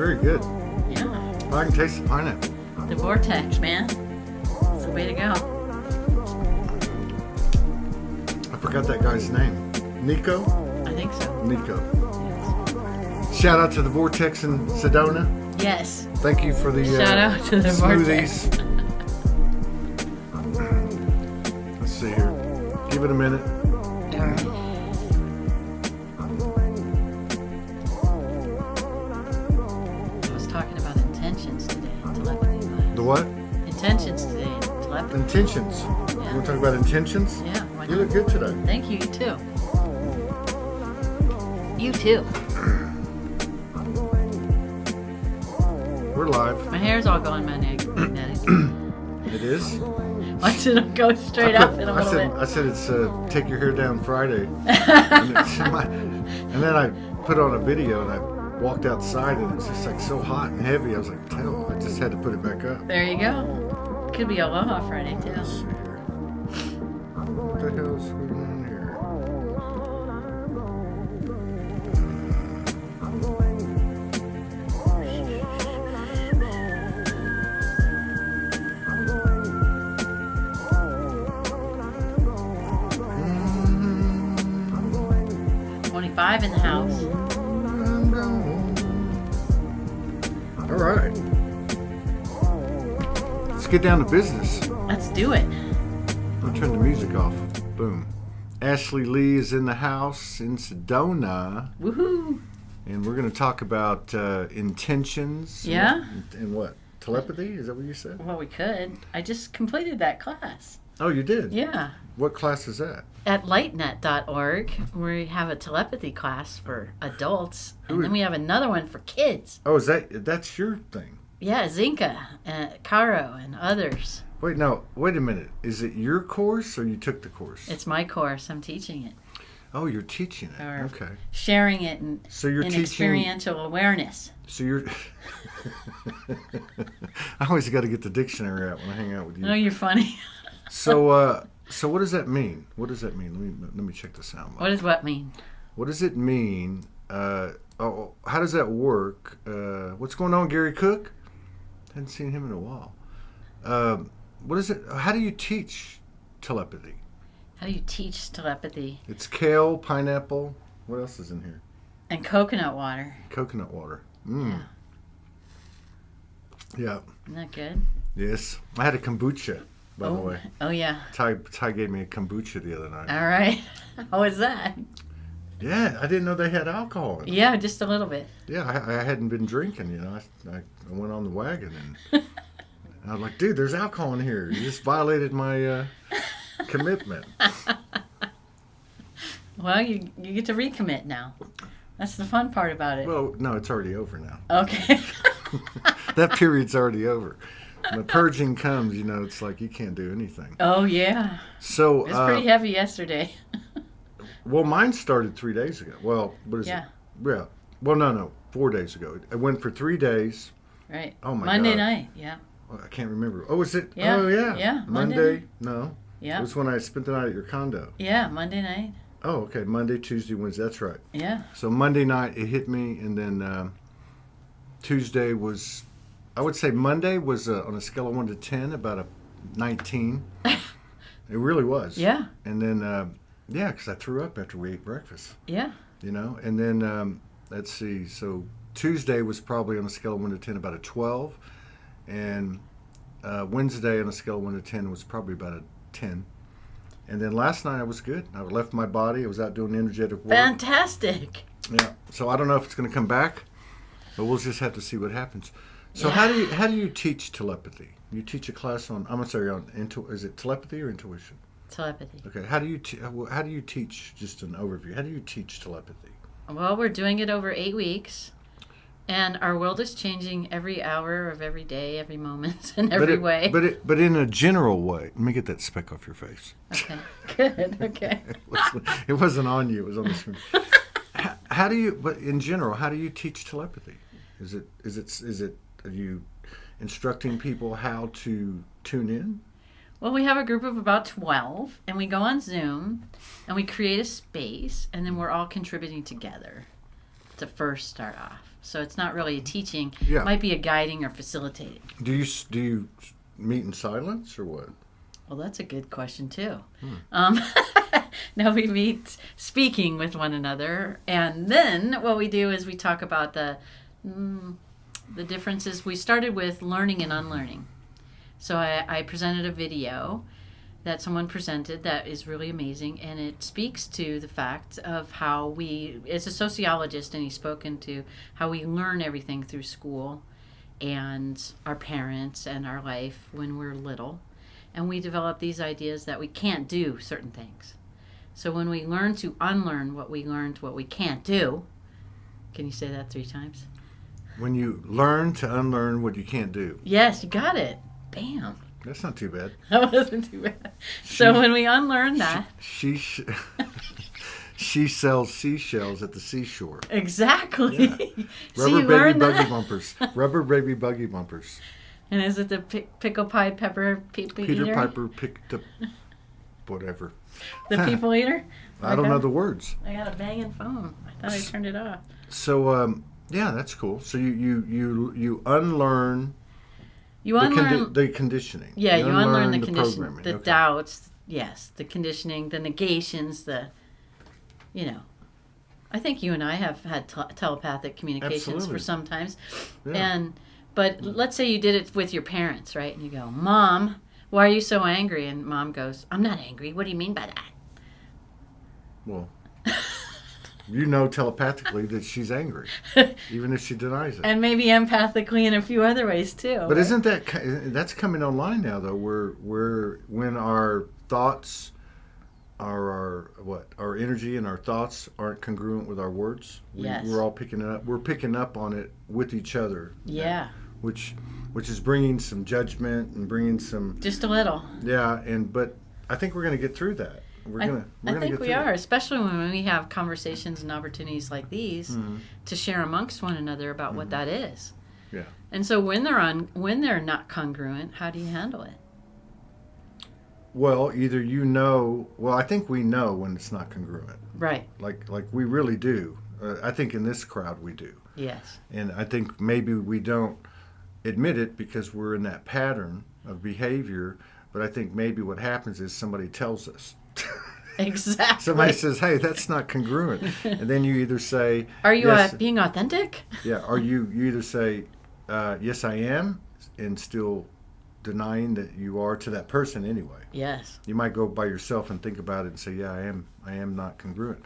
very good. Yeah. I can taste the pineapple. The vortex, man. It's the way to go. I forgot that guy's name. Nico? I think so. Nico. Shout out to the Vortex in Sedona. Yes. Thank you for the Shout out to the smoothies. vortex. Let's see here. Give it a minute. All right. I was talking about intentions today. Telepathy. The what? Intentions today. Telepathy. Intentions. Yeah. You want to talk about intentions? Yeah. Why You not? look good today. Thank you. You too. You too. We're live. My hair's all going magnetic. It is? Why should it go straight up in a little bit? I said it's Take Your Hair Down Friday. and then I put on a video and I walked outside and it's just like so hot and heavy. I was like, hell, I just had to put it back up. There you go. Could be Aloha Friday too. Let's see here. What the hell is going on here? Five in the house. All right. Let's get down to business. Let's do it. I'll turn the music off. Boom. Ashley Lee is in the house in Sedona. Woohoo! And we're going to talk about intentions. Yeah? And what? Telepathy? Is that what you said? Well, we could. I just completed that class. Oh, you did? Yeah. What class is that? At lightnet.org, we have a telepathy class for adults, and then we have another one for kids. Oh, that's your thing? Yeah, Zinka, Caro, and others. Wait a minute. Is it your course or you took the course? It's my course. I'm teaching it. Oh, you're teaching it. Or okay. Sharing it in teaching experiential awareness. So you're... I always got to get the dictionary out when I hang out with you. Oh, you're funny. So what does that mean? What does that mean? Let me check the sound. What does what mean? What does it mean? How does that work? What's going on, Gary Cook? Hadn't seen him in a while. What is it? How do you teach telepathy? How do you teach telepathy? It's kale, pineapple. What else is in here? And coconut water. Coconut water. Yeah. Yeah. Isn't that good? Yes. I had a kombucha, by the way. Oh, yeah. Ty gave me a kombucha the other night. All right. How was that? Yeah, I didn't know they had alcohol in it. Yeah, just a little bit. Yeah, I hadn't been drinking, you know. I went on the wagon and I was like, dude, there's alcohol in here. You just violated my commitment. Well, you get to recommit now. That's the fun part about it. Well, no, it's already over now. Okay. That period's already over. When the purging comes, you know, it's like you can't do anything. Oh, yeah. So it was pretty heavy yesterday. Well, mine started 3 days ago. Well, what is it? Yeah. Well, no, 4 days ago. I went for 3 days. Right. Oh, my Monday God. night, yeah. Well, I can't remember. Oh, is it? Yeah. Oh, yeah. Yeah, Monday? No. Yeah. It was when I spent the night at your condo. Yeah, Monday night. Oh, okay. Monday, Tuesday, Wednesday. That's right. Yeah. So Monday night it hit me, and then Tuesday was, I would say Monday was on a scale of 1 to 10 about a 19. It really was. Yeah. And then yeah, because I threw up after we ate breakfast. Yeah. You know, and then let's see. So Tuesday was probably on a scale of 1 to 10 about a 12, and Wednesday on a scale of 1 to 10 was probably about a 10. And then last night I was good. I left my body. I was out doing energetic work. Fantastic. Yeah. So I don't know if it's going to come back, but we'll just have to see what happens. So Yeah. how do you teach telepathy? You teach a class on is it telepathy or intuition? Telepathy. Okay. How do you teach? Just an overview. How do you teach telepathy? Well, we're doing it over 8 weeks. And our world is changing every hour of every day, every moment, in every way. But in a general way. Let me get that speck off your face. Okay, good, okay. It wasn't on you. It was on the screen. How do you? But in general, how do you teach telepathy? Is it? Are you instructing people how to tune in? Well, we have a group of about 12, and we go on Zoom, and we create a space, and then we're all contributing together to first start off. So it's not really a teaching. Yeah. It might be a guiding or facilitating. Do you meet in silence or what? Well, that's a good question too. No, we meet speaking with one another, and then what we do is we talk about the differences. We started with learning and unlearning. So I presented a video that someone presented that is really amazing, and it speaks to the fact of how we, as a sociologist, and he's spoken to how we learn everything through school and our parents and our life when we're little, and we develop these ideas that we can't do certain things. So when we learn to unlearn what we learned, what we can't do, can you say that 3 times? When you learn to unlearn what you can't do. Yes, you got it. Bam. That's not too bad. That wasn't too bad. So when we unlearn that. She sells seashells at the seashore. Exactly. Yeah. See, Rubber you baby learned buggy that. bumpers. Rubber baby buggy bumpers. And is it the pickle pie pepper people Peter eater? Piper picked up whatever. The people eater? I don't know the words. I got a banging phone. I thought I turned it off. So yeah, that's cool. So you unlearn. You unlearn the conditioning. Yeah, you unlearn the conditioning, programming. the Okay. doubts, yes, the conditioning, the negations, I think you and I have had telepathic communications Absolutely. for some times. Yeah. But let's say you did it with your parents, right? And you go, Mom, why are you so angry? And Mom goes, I'm not angry. What do you mean by that? Well, you know telepathically that she's angry, even if she denies it. And maybe empathically in a few other ways too. But right? isn't that's coming online now though? Where when our thoughts our energy and our thoughts aren't congruent with our words. Yes. We're all picking it up. We're picking up on it with each other. Yeah. Which is bringing some judgment and bringing some. Just a little. Yeah, but I think we're going to get through that. I think we are, especially when we have conversations and opportunities like these to share amongst one another about what that is. Yeah. And so when they're not congruent, how do you handle it? Well, either I think we know when it's not congruent. Right. Like we really do. I think in this crowd we do. Yes. And I think maybe we don't admit it because we're in that pattern of behavior, but I think maybe what happens is somebody tells us. Exactly. Somebody says, "Hey, that's not congruent," and then you either say, "Are you yes, being authentic?" Yeah. Or you either say, "Yes, I am," and still denying that you are to that person anyway. Yes. You might go by yourself and think about it and say, "Yeah, I am not congruent,"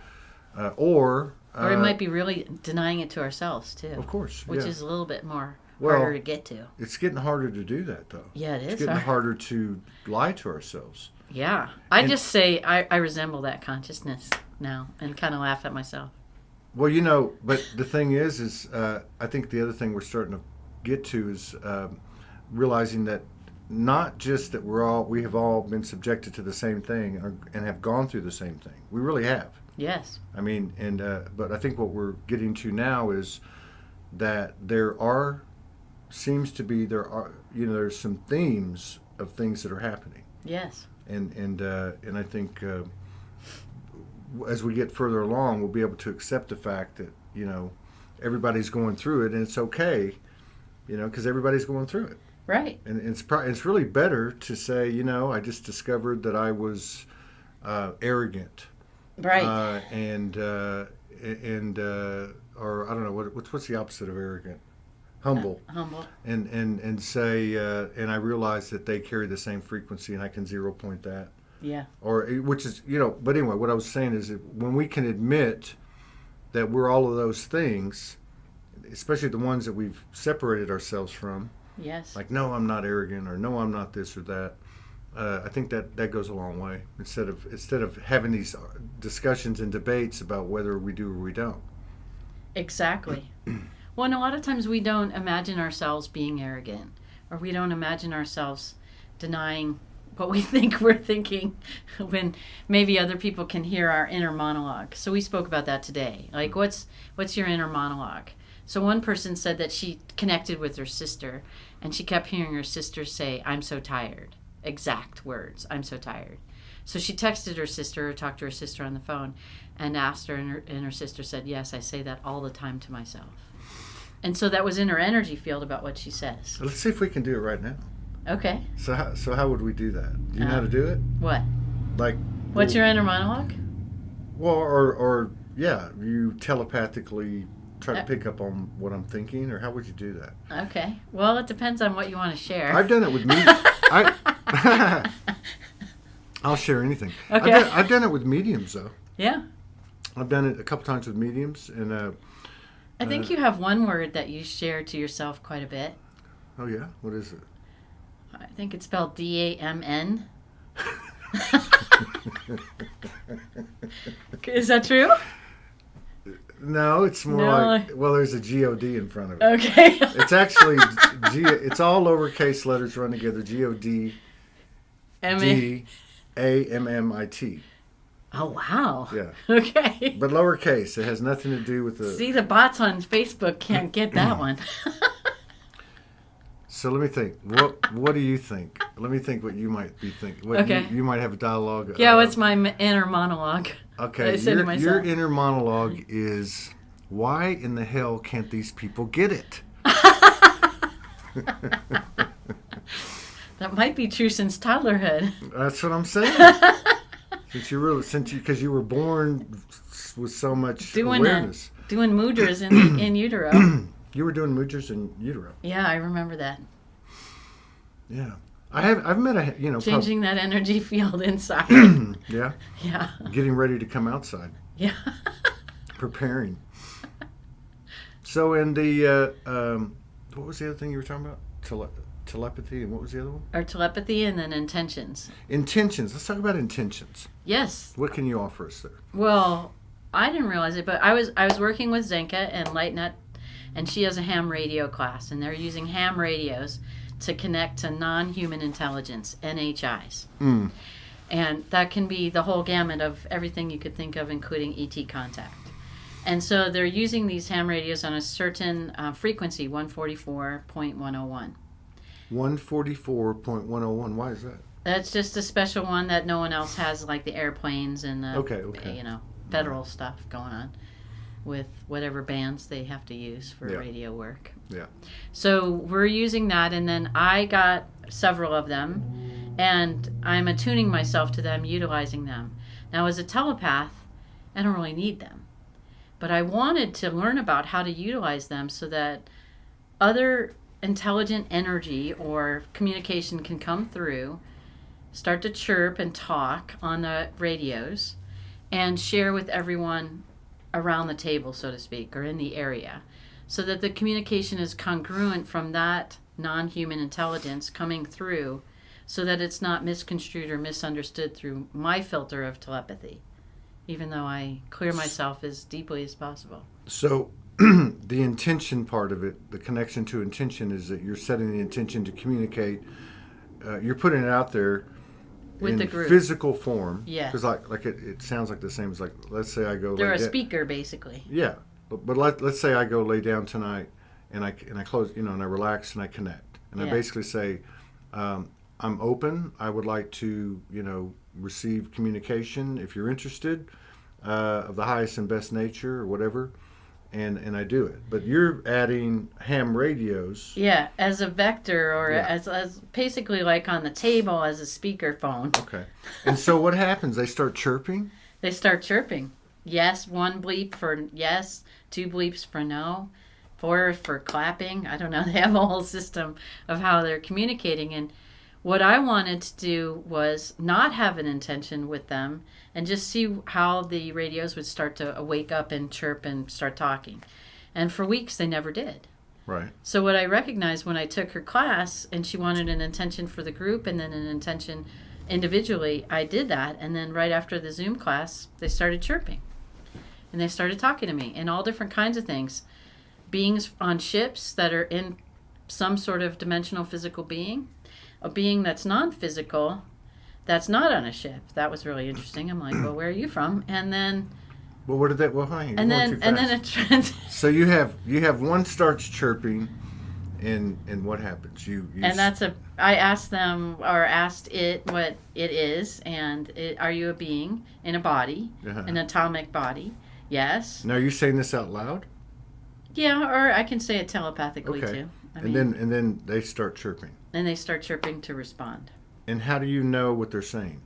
or it might be really denying it to ourselves too. Of course, which yeah. is a little bit more harder to get to. It's getting harder to do that though. Yeah, It's getting harder to lie to ourselves. Yeah. I just say I resemble that consciousness now and kind of laugh at myself. Well, but the thing is I think the other thing we're starting to get to is realizing that not just that we have all been subjected to the same thing and have gone through the same thing. We really have. Yes. I mean, but I think what we're getting to now is that there's some themes of things that are happening. Yes. And I think as we get further along, we'll be able to accept the fact that everybody's going through it, and it's okay, because everybody's going through it. Right. And it's really better to say, I just discovered that I was arrogant. Right. Or I don't know what's the opposite of arrogant. Humble. Humble. And say, and I realize that they carry the same frequency, and I can 0 point that. Yeah. Or which is, but anyway, what I was saying is that when we can admit that we're all of those things, especially the ones that we've separated ourselves from. Yes. Like, no, I'm not arrogant, or no, I'm not this or that. I think that goes a long way instead of having these discussions and debates about whether we do or we don't. Exactly. Well, and a lot of times we don't imagine ourselves being arrogant, or we don't imagine ourselves denying what we think we're thinking when maybe other people can hear our inner monologue. So we spoke about that today. Like, what's your inner monologue? So one person said that she connected with her sister, and she kept hearing her sister say, "I'm so tired." Exact words, "I'm so tired." So she texted her sister or talked to her sister on the phone, and asked her, and her sister said, yes, I say that all the time to myself. And so that was in her energy field about what she says. Let's see if we can do it right now. Okay. So how would we do that? Do you know how to do it? What? Like, what's your inner monologue? Well, or yeah, you telepathically try to pick up on what I'm thinking, or how would you do that? Okay. Well, it depends on what you want to share. I've done it with me. I'll share anything. Okay. I've done it with mediums, though. Yeah. I've done it a couple times with mediums, and I think you have one word that you share to yourself quite a bit. Oh yeah, what is it? I think it's spelled DAMN. Is that true? No, it's more like, well, there's a G-O-D in front of it. Okay. It's actually, it's all lowercase letters run together, G-O-D, D-A-M-M-I-T. Oh, wow. Yeah. Okay. But lowercase, it has nothing to do with the... See, the bots on Facebook can't get that one. So let me think. What do you think? Let me think what you might be thinking. Okay. You might have a dialogue. Yeah, what's my inner monologue? Okay, I say to myself. your inner monologue is, why in the hell can't these people get it? That might be true since toddlerhood. That's what I'm saying. Because you were born with so much awareness. Doing mudras in utero. You were doing mudras in utero. Yeah, I remember that. Yeah, I've met a changing that energy field inside. Yeah. Yeah. Getting ready to come outside. Yeah. Preparing. So in the what was the other thing you were talking about? Telepathy, and what was the other one? Or telepathy, and then intentions. Intentions. Let's talk about intentions. Yes. What can you offer us there? Well, I didn't realize it, but I was working with Zenka and Lightnut, and she has a ham radio class, and they're using ham radios to connect to non-human intelligence, NHIs. Mm. And that can be the whole gamut of everything you could think of, including ET contact. And so they're using these ham radios on a certain frequency, 144.101. 144.101. Why is that? That's just a special one that no one else has, like the airplanes and the Okay. federal stuff going on with whatever bands they have to use for radio work. Yeah. So we're using that, and then I got several of them, and I'm attuning myself to them, utilizing them. Now, as a telepath, I don't really need them, but I wanted to learn about how to utilize them so that other intelligent energy or communication can come through, start to chirp and talk on the radios, and share with everyone around the table, so to speak, or in the area, so that the communication is congruent from that non-human intelligence coming through, so that it's not misconstrued or misunderstood through my filter of telepathy, even though I clear myself as deeply as possible. So the intention part of it, the connection to intention, is that you're setting the intention to communicate. You're putting it out there with in the group, physical form. Yeah. Because like it sounds like the same as, like, let's say I go. They're a speaker, basically. Yeah, but let's say I go lay down tonight, and I close, and I relax and I connect, and I basically say, I'm open. I would like to, receive communication if you're interested, of the highest and best nature or whatever. And I do it. But you're adding ham radios. Yeah, as a vector, or as basically like on the table as a speaker phone. Okay. And so what happens? They start chirping? They start chirping. Yes, 1 bleep for yes, 2 bleeps for no, 4 for clapping. I don't know. They have a whole system of how they're communicating. And what I wanted to do was not have an intention with them and just see how the radios would start to wake up and chirp and start talking. And for weeks, they never did. Right. So what I recognized when I took her class, and she wanted an intention for the group and then an intention individually, I did that. And then right after the Zoom class, they started chirping. And they started talking to me in all different kinds of things. Beings on ships that are in some sort of dimensional physical being. A being that's non-physical, that's not on a ship. That was really interesting. I'm like, well, where are you from? And then, well, what did that? Well, hang on. And then it So you have one starts chirping, And what happens? And I asked them, or asked it what it is, and are you a being in a body, an atomic body? Yes. Now, are you saying this out loud? Yeah, or I can say it telepathically too. And then they start chirping. And they start chirping to respond. And how do you know what they're saying?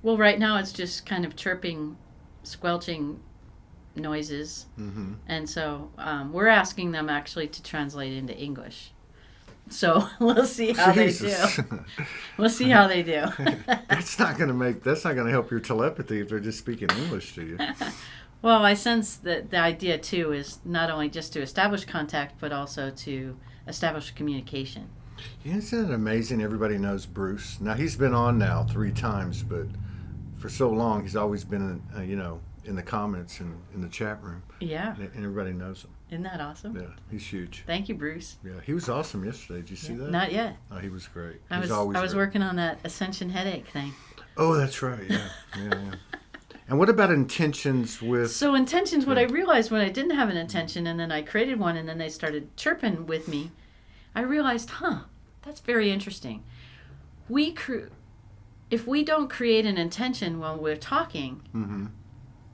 Well, right now it's just kind of chirping, squelching noises. Mm-hmm. And so we're asking them actually to translate into English. So we'll see how they do. We'll see how they do. That's not going to help your telepathy if they're just speaking English to you. Well, I sense that the idea too is not only just to establish contact, but also to establish communication. Isn't it amazing? Everybody knows Bruce. Now, he's been on now 3 times, but for so long he's always been in the comments and in the chat room. Yeah. And everybody knows him. Isn't that awesome? Yeah, he's huge. Thank you, Bruce. Yeah, he was awesome yesterday. Did you see that? Not yet. Oh, he was great. I was working on that ascension headache thing. Oh, that's right. Yeah. And what about intentions with... So intentions, what I realized when I didn't have an intention and then I created one and then they started chirping with me, I realized, that's very interesting. If we don't create an intention while we're talking, mm-hmm.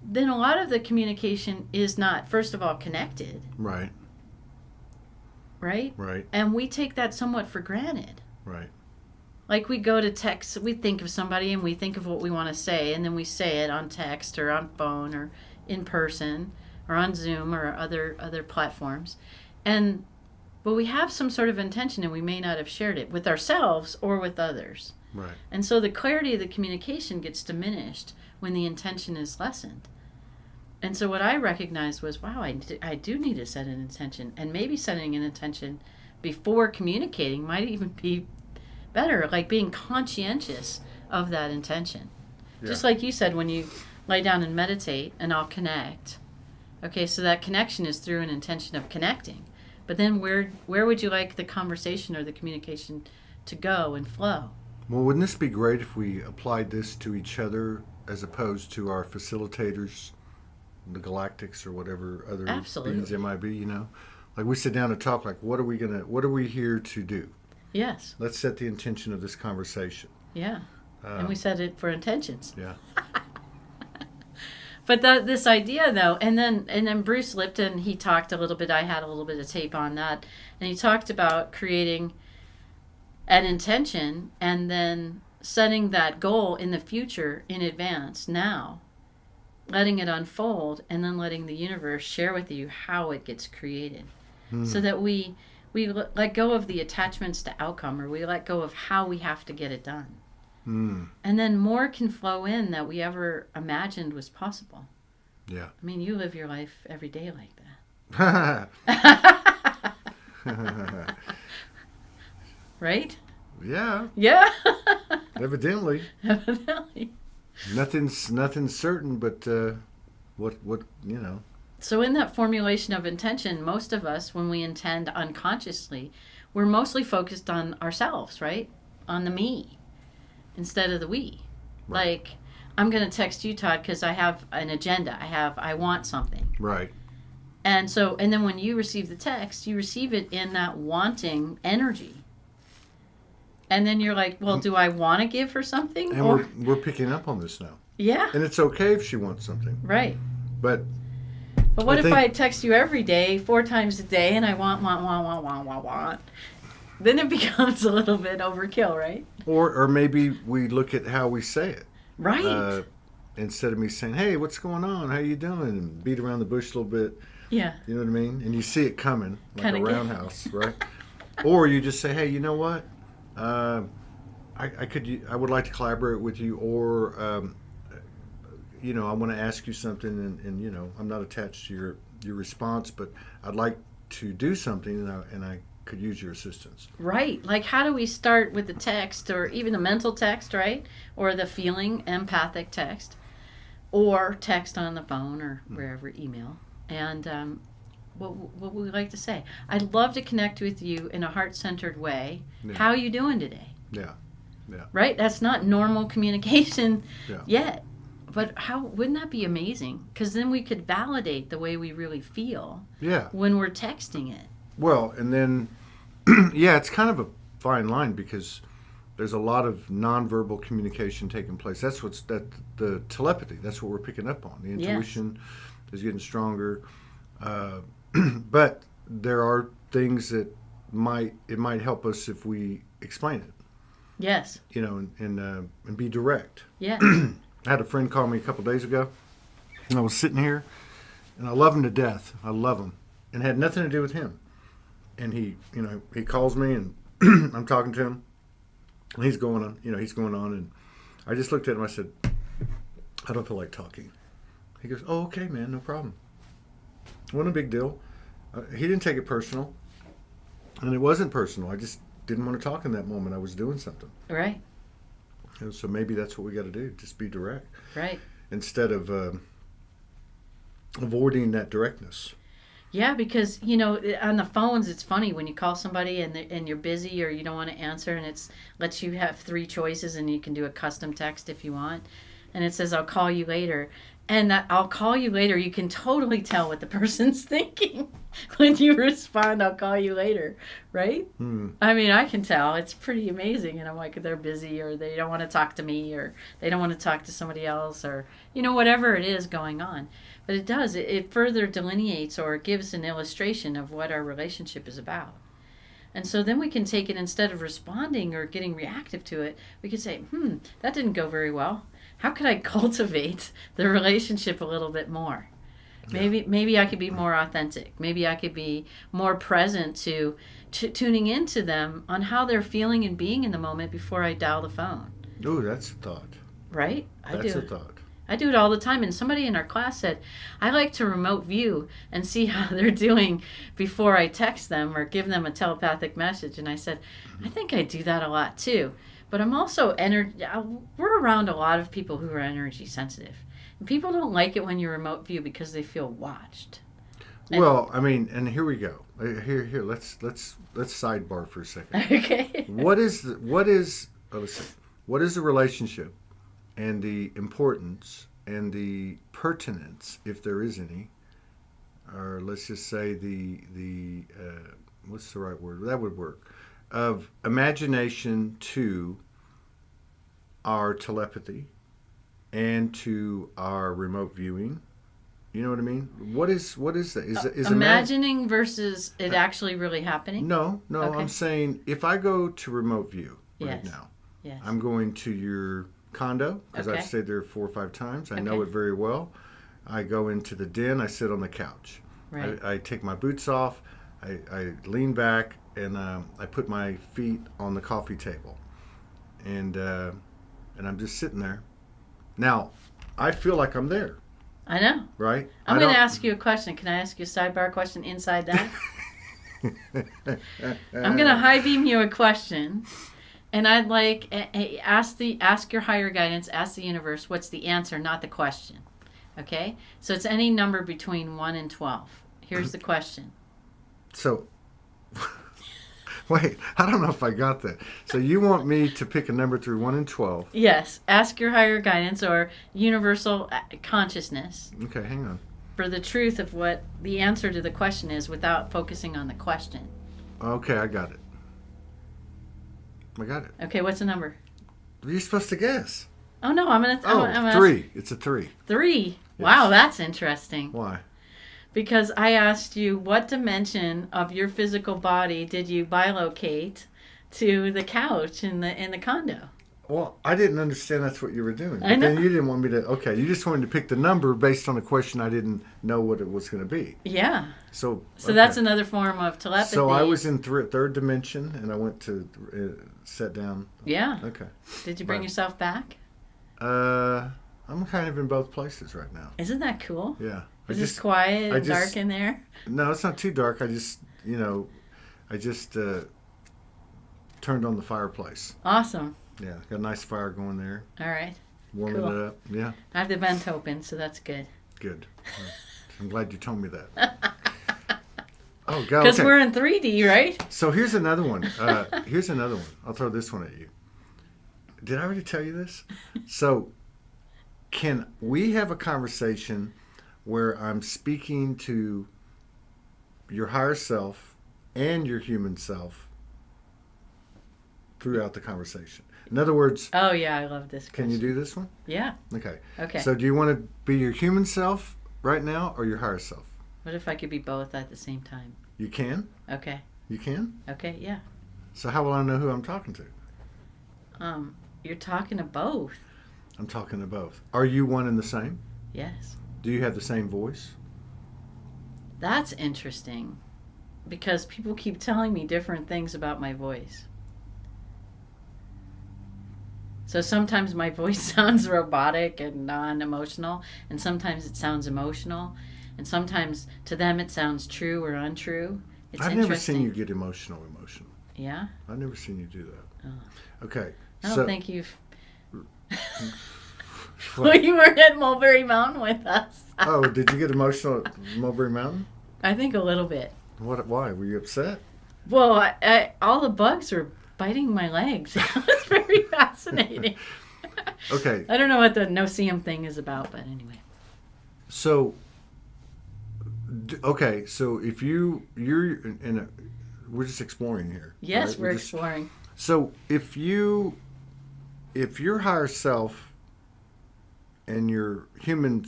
then a lot of the communication is not, first of all, connected. Right. Right? Right. And we take that somewhat for granted. Right. Like we go to text, we think of somebody and we think of what we want to say, and then we say it on text or on phone or in person or on Zoom or other platforms. But we have some sort of intention and we may not have shared it with ourselves or with others. Right. And so the clarity of the communication gets diminished when the intention is lessened. And so what I recognized was, wow, I do need to set an intention. And maybe setting an intention before communicating might even be better, like being conscientious of that intention. Yeah. Just like you said, when you lay down and meditate, and I'll connect. Okay, so that connection is through an intention of connecting. But then where would you like the conversation or the communication to go and flow? Well, wouldn't this be great if we applied this to each other as opposed to our facilitators, the galactics or whatever other beings there might be, Like we sit down and talk, like what are we here to do? Yes. Let's set the intention of this conversation. Yeah. And we set it for intentions. Yeah. But this idea, though, and then Bruce Lipton, he talked a little bit, I had a little bit of tape on that, and he talked about creating an intention and then setting that goal in the future in advance now, letting it unfold, and then letting the universe share with you how it gets created. So that we let go of the attachments to outcome, or we let go of how we have to get it done. And then more can flow in that we ever imagined was possible. Yeah. I mean, you live your life every day like that. Right? Yeah. Yeah. Evidently. Evidently. Nothing's certain, but what. So in that formulation of intention, most of us, when we intend unconsciously, we're mostly focused on ourselves, right? On the me, instead of the we. Right. Like, I'm going to text you, Todd, because I have an agenda. I want something. Right. And then when you receive the text, you receive it in that wanting energy. And then you're like, well, do I want to give her something? And we're picking up on this now. Yeah. And it's okay if she wants something. Right. But what if I text you every day, 4 times a day, and I want? Then it becomes a little bit overkill, right? Or maybe we look at how we say it. Right. Instead of me saying, hey, what's going on? How you doing? And beat around the bush a little bit. Yeah. You know what I mean? And you see it coming, like a roundhouse, right? Or you just say, hey, you know what? I would like to collaborate with you, or I want to ask you something, and I'm not attached to your response, but I'd like to do something, and I could use your assistance. Right. Like, how do we start with the text, or even the mental text, right? Or the feeling, empathic text, or text on the phone, or wherever, email. And what would we like to say? I'd love to connect with you in a heart-centered way. Yeah. How are you doing today? Yeah. Yeah. Right? That's not normal communication yet. But wouldn't that be amazing? Because then we could validate the way we really feel when we're texting it. Well, and then Yeah, it's kind of a fine line because there's a lot of nonverbal communication taking place. That's the telepathy. That's what we're picking up on. The intuition is getting stronger, but there are things that might help us if we explain it. Yes. And be direct. Yeah. I had a friend call me a couple days ago, and I was sitting here, and I love him to death. I love him, and it had nothing to do with him. And he calls me, and I'm talking to him, and he's going on, and I just looked at him. I said, I don't feel like talking. He goes, oh, okay, man, no problem. Wasn't a big deal. He didn't take it personal, and it wasn't personal. I just didn't want to talk in that moment. I was doing something. Right. So maybe that's what we got to do. Just be direct. Right. Instead of avoiding that directness. Yeah, because on the phones, it's funny when you call somebody and you're busy or you don't want to answer, and it lets you have 3 choices, and you can do a custom text if you want, and it says I'll call you later, and that I'll call you later, you can totally tell what the person's thinking when you respond. I'll call you later, right? I mean, I can tell. It's pretty amazing, and I'm like, they're busy, or they don't want to talk to me, or they don't want to talk to somebody else, or whatever it is going on. But it does. It further delineates or gives an illustration of what our relationship is about. And so then we can take it, instead of responding or getting reactive to it, we could say, that didn't go very well. How could I cultivate the relationship a little bit more? Maybe I could be more authentic. Maybe I could be more present to tuning into them on how they're feeling and being in the moment before I dial the phone. Oh, that's a thought. Right? That's a thought. I do it all the time, and somebody in our class said, I like to remote view and see how they're doing before I text them or give them a telepathic message. And I said, I think I do that a lot too. But I'm also, we're around a lot of people who are energy sensitive. And people don't like it when you remote view because they feel watched. Well, I mean, and here we go. Here, let's sidebar for a second. Okay. What is the relationship and the importance and the pertinence, if there is any, or let's just say the what's the right word? That would work. Of imagination to our telepathy and to our remote viewing. You know what I mean? What is that? Is imagining versus it actually really happening? No. Okay. I'm saying if I go to remote view right Yes. now, Yes. I'm going to your condo because Okay. I've stayed there 4 or 5 times. I Okay. know it very well. I go into the den. I sit on the couch. Right. I take my boots off. I lean back and I put my feet on the coffee table, and I'm just sitting there. Now, I feel like I'm there. I know. Right. I'm going to ask you a question. Can I ask you a sidebar question inside that? I'm going to high beam you a question, and I'd like ask your higher guidance, ask the universe, what's the answer, not the question. Okay? So it's any number between 1 and 12. Here's the question. So, wait, I don't know if I got that. So you want me to pick a number through 1 and 12? Yes. Ask your higher guidance or universal consciousness Okay, hang on. for the truth of what the answer to the question is without focusing on the question. Okay, I got it. Okay, what's the number? You're supposed to guess. Oh, no, I'm going to... 3. It's a 3. 3. Yes. Wow, that's interesting. Why? Because I asked you what dimension of your physical body did you bilocate to the couch in the condo? Well, I didn't understand that's what you were doing. I know. Then you didn't want me to... Okay, you just wanted to pick the number based on a question I didn't know what it was going to be. Yeah. So That's another form of telepathy. So I was in third dimension, and I went to sit down. Yeah. Okay. Did you bring yourself back? I'm kind of in both places right now. Isn't that cool? Yeah. Is it quiet and dark in there? No, it's not too dark. I just turned on the fireplace. Awesome. Yeah, got a nice fire going there. All right. Warming Cool. it up. Yeah. I have the vent open, so that's good. Good. I'm glad you told me that. Oh, God. Because Okay. we're in 3D, right? So here's another one. I'll throw this one at you. Did I already tell you this? So can we have a conversation where I'm speaking to your higher self and your human self throughout the conversation. In other words, Oh, yeah, I love this can you do this one? Yeah. Okay. Okay. So do you want to be your human self right now or your higher self? What if I could be both at the same time? You can? Okay. You can? Okay, yeah. So how will I know who I'm talking to? You're talking to both. I'm talking to both. Are you one and the same? Yes. Do you have the same voice? That's interesting because people keep telling me different things about my voice. So sometimes my voice sounds robotic and non-emotional, and sometimes it sounds emotional, and sometimes to them it sounds true or untrue. It's I've never interesting. seen you get emotional. Yeah? I've never seen you do that. Oh. Okay. I don't so, think you've... Well, you were at Mulberry Mountain with us. Oh, did you get emotional at Mulberry Mountain? I think a little bit. Why? Were you upset? Well, all the bugs were biting my legs. It was very fascinating. Okay. I don't know what the no-see-em thing is about, but anyway. So, okay. So if you're in a, we're just exploring here. Yes, right? we're exploring. So if your higher self and your human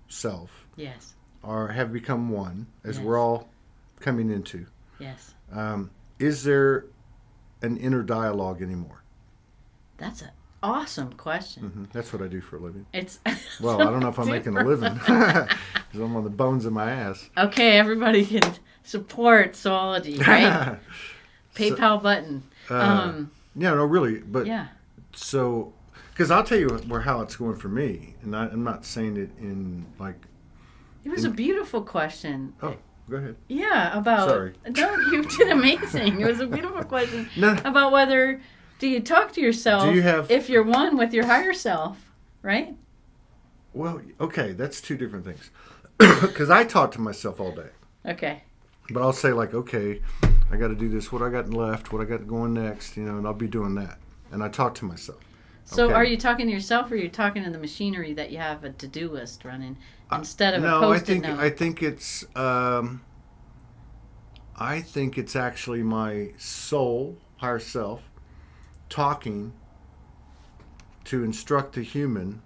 self Yes. have become one, as Yes. we're all coming into, Yes. is there an inner dialogue anymore? That's an awesome question. That's what I do for a living. It's Well, I don't know if I'm making a living because I'm on the bones of my ass. Okay, everybody can support Soulogy, right? PayPal button. Yeah, no, really, but Yeah. so because I'll tell you how it's going for me, and I'm not saying it in like. It was a beautiful question. Oh, go ahead. Yeah, about. Sorry. No, you did amazing. It was a beautiful question No. about whether do you talk to yourself Do you have- if you're one with your higher self, right? Well, okay, that's two different things. Because I talk to myself all day, Okay. but I'll say like, okay, I got to do this. What I got left? What I got going next? And I'll be doing that, and I talk to myself. So Okay. are you talking to yourself or are you talking to the machinery that you have a to-do list running instead of a No, post-it note? I think it's actually my soul, higher self, talking to instruct the human,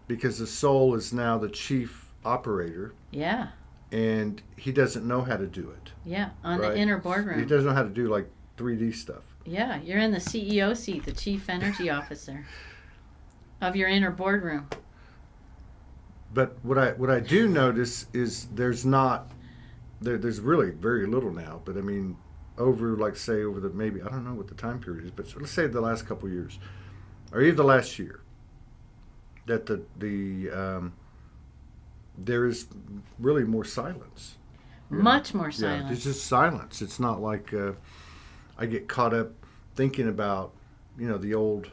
because the soul is now the chief operator, Yeah. and he doesn't know how to do it. Yeah. On Right. the inner He boardroom. doesn't know how to do like 3D stuff. Yeah. You're in the CEO seat, the chief energy officer of your inner boardroom. But what I do notice is there's really very little now. But I mean, over the maybe, I don't know what the time period is, but let's say the last couple of years, or even the last year, that there is really more silence. Much more Yeah, silence. it's just silence. It's not like I get caught up thinking about the old,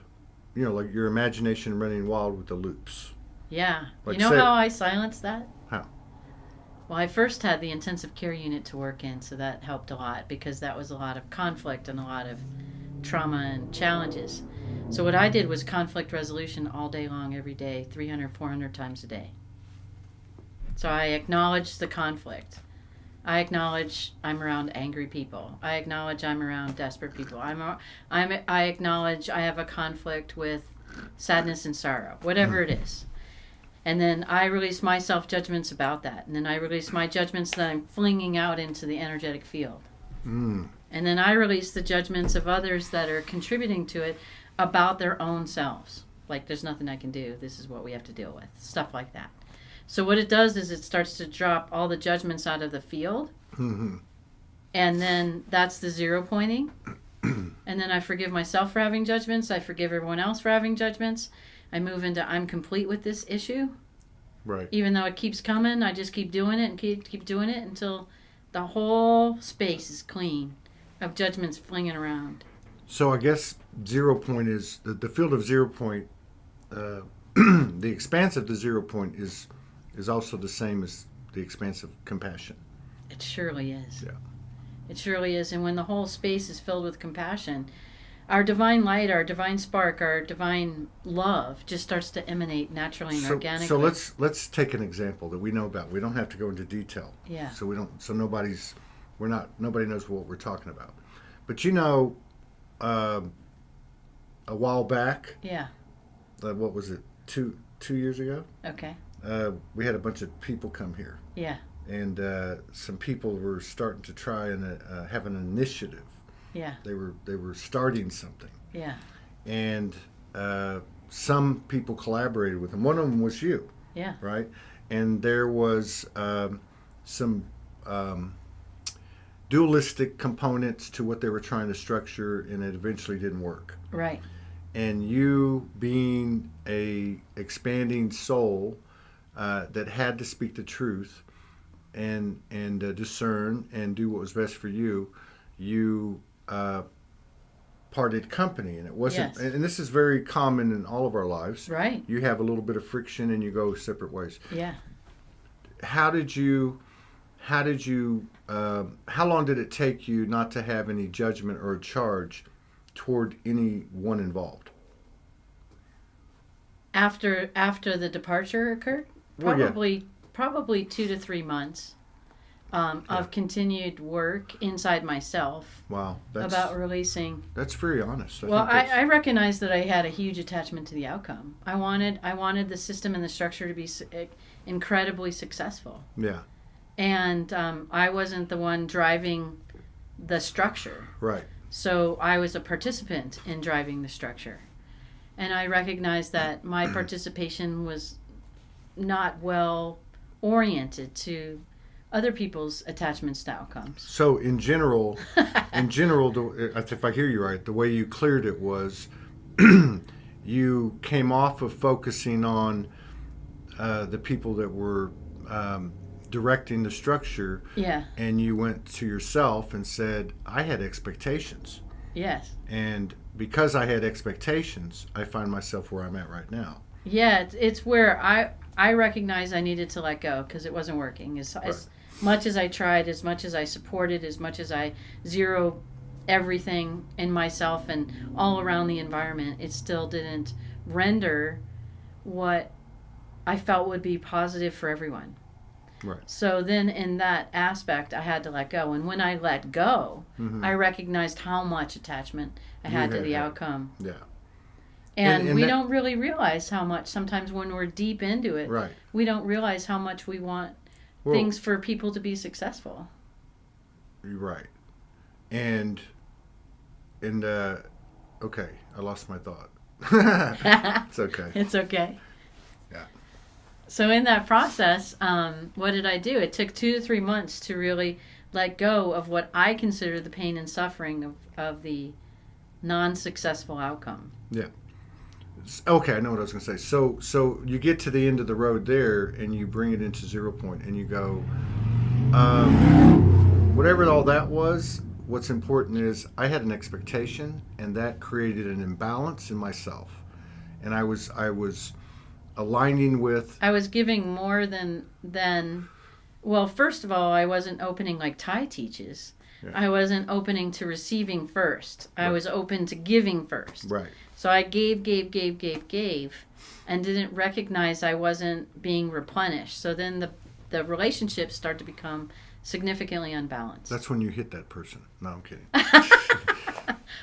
like your imagination running wild with the loops. Yeah. Like You know say- how I silenced that? How? Well, I first had the intensive care unit to work in, so that helped a lot because that was a lot of conflict and a lot of trauma and challenges. So what I did was conflict resolution all day long, every day, 300, 400 times a day. So I acknowledge the conflict. I acknowledge I'm around angry people. I acknowledge I'm around desperate people. I acknowledge I have a conflict with sadness and sorrow, whatever it is. And then I release my self-judgments about that. And then I release my judgments that I'm flinging out into the energetic field. Mm. And then I release the judgments of others that are contributing to it about their own selves. Like, there's nothing I can do. This is what we have to deal with. Stuff like that. So what it does is it starts to drop all the judgments out of the field. Mm-hmm. And then that's the zero pointing. And then I forgive myself for having judgments. I forgive everyone else for having judgments. I move into I'm complete with this issue. Right. Even though it keeps coming, I just keep doing it and keep doing it until the whole space is clean of judgments flinging around. So I guess 0 point is the field of 0 point. The expanse of the 0 point is also the same as the expanse of compassion. It surely is. Yeah. It surely is. And when the whole space is filled with compassion, our divine light, our divine spark, our divine love just starts to emanate naturally and organically. So let's take an example that we know about. We don't have to go into detail. Yeah. So nobody knows what we're talking about. But a while back. Yeah. What was it? 2 years ago. Okay. We had a bunch of people come here, Yeah. and some people were starting to try and have an initiative. Yeah. They were starting something, Yeah. and some people collaborated with them. One of them was you, Yeah. right? And there was some dualistic components to what they were trying to structure, and it eventually didn't work. Right. And you, being a expanding soul that had to speak the truth and discern and do what was best for you, you parted company. And it wasn't. Yes. And this is very common in all of our lives. Right. You have a little bit of friction and you go separate ways. Yeah. How long did it take you not to have any judgment or charge toward anyone involved? After the departure occurred, Well, yeah. probably 2 to 3 months of continued work inside myself. Wow, about releasing. That's very honest. I recognized that I had a huge attachment to the outcome. I wanted the system and the structure to be incredibly successful. Yeah. And I wasn't the one driving the structure. Right. So I was a participant in driving the structure. And I recognized that my participation was not well oriented to other people's attachments to outcomes. So in general, if I hear you right, the way you cleared it was you came off of focusing on the people that were directing the structure. Yeah. And you went to yourself and said, I had expectations. Yes. And because I had expectations, I find myself where I'm at right now. Yeah, it's where I recognized I needed to let go because it wasn't working. As much as I tried, as much as I supported, as much as I zero everything in myself and all around the environment, it still didn't render what I felt would be positive for everyone. Right. So then in that aspect, I had to let go. And when I let go, I recognized how much attachment I had to the outcome. Yeah. And we don't really realize how much, sometimes when we're deep into it, right. we don't realize how much we want things for people to be successful. You're right. And okay, I lost my thought. It's okay. It's okay. Yeah. So in that process, what did I do? It took 2 to 3 months to really let go of what I consider the pain and suffering of the non-successful outcome. Yeah. Okay, I know what I was going to say. So you get to the end of the road there, and you bring it into 0 point, and you go, whatever all that was, what's important is I had an expectation, and that created an imbalance in myself. And I was aligning with... I was giving more than well, first of all, I wasn't opening like Ty teaches. Yeah. I wasn't opening to receiving first. Right. I was open to giving first. Right. So I gave, and didn't recognize I wasn't being replenished. So then the relationships start to become significantly unbalanced. That's when you hit that person. No, I'm kidding.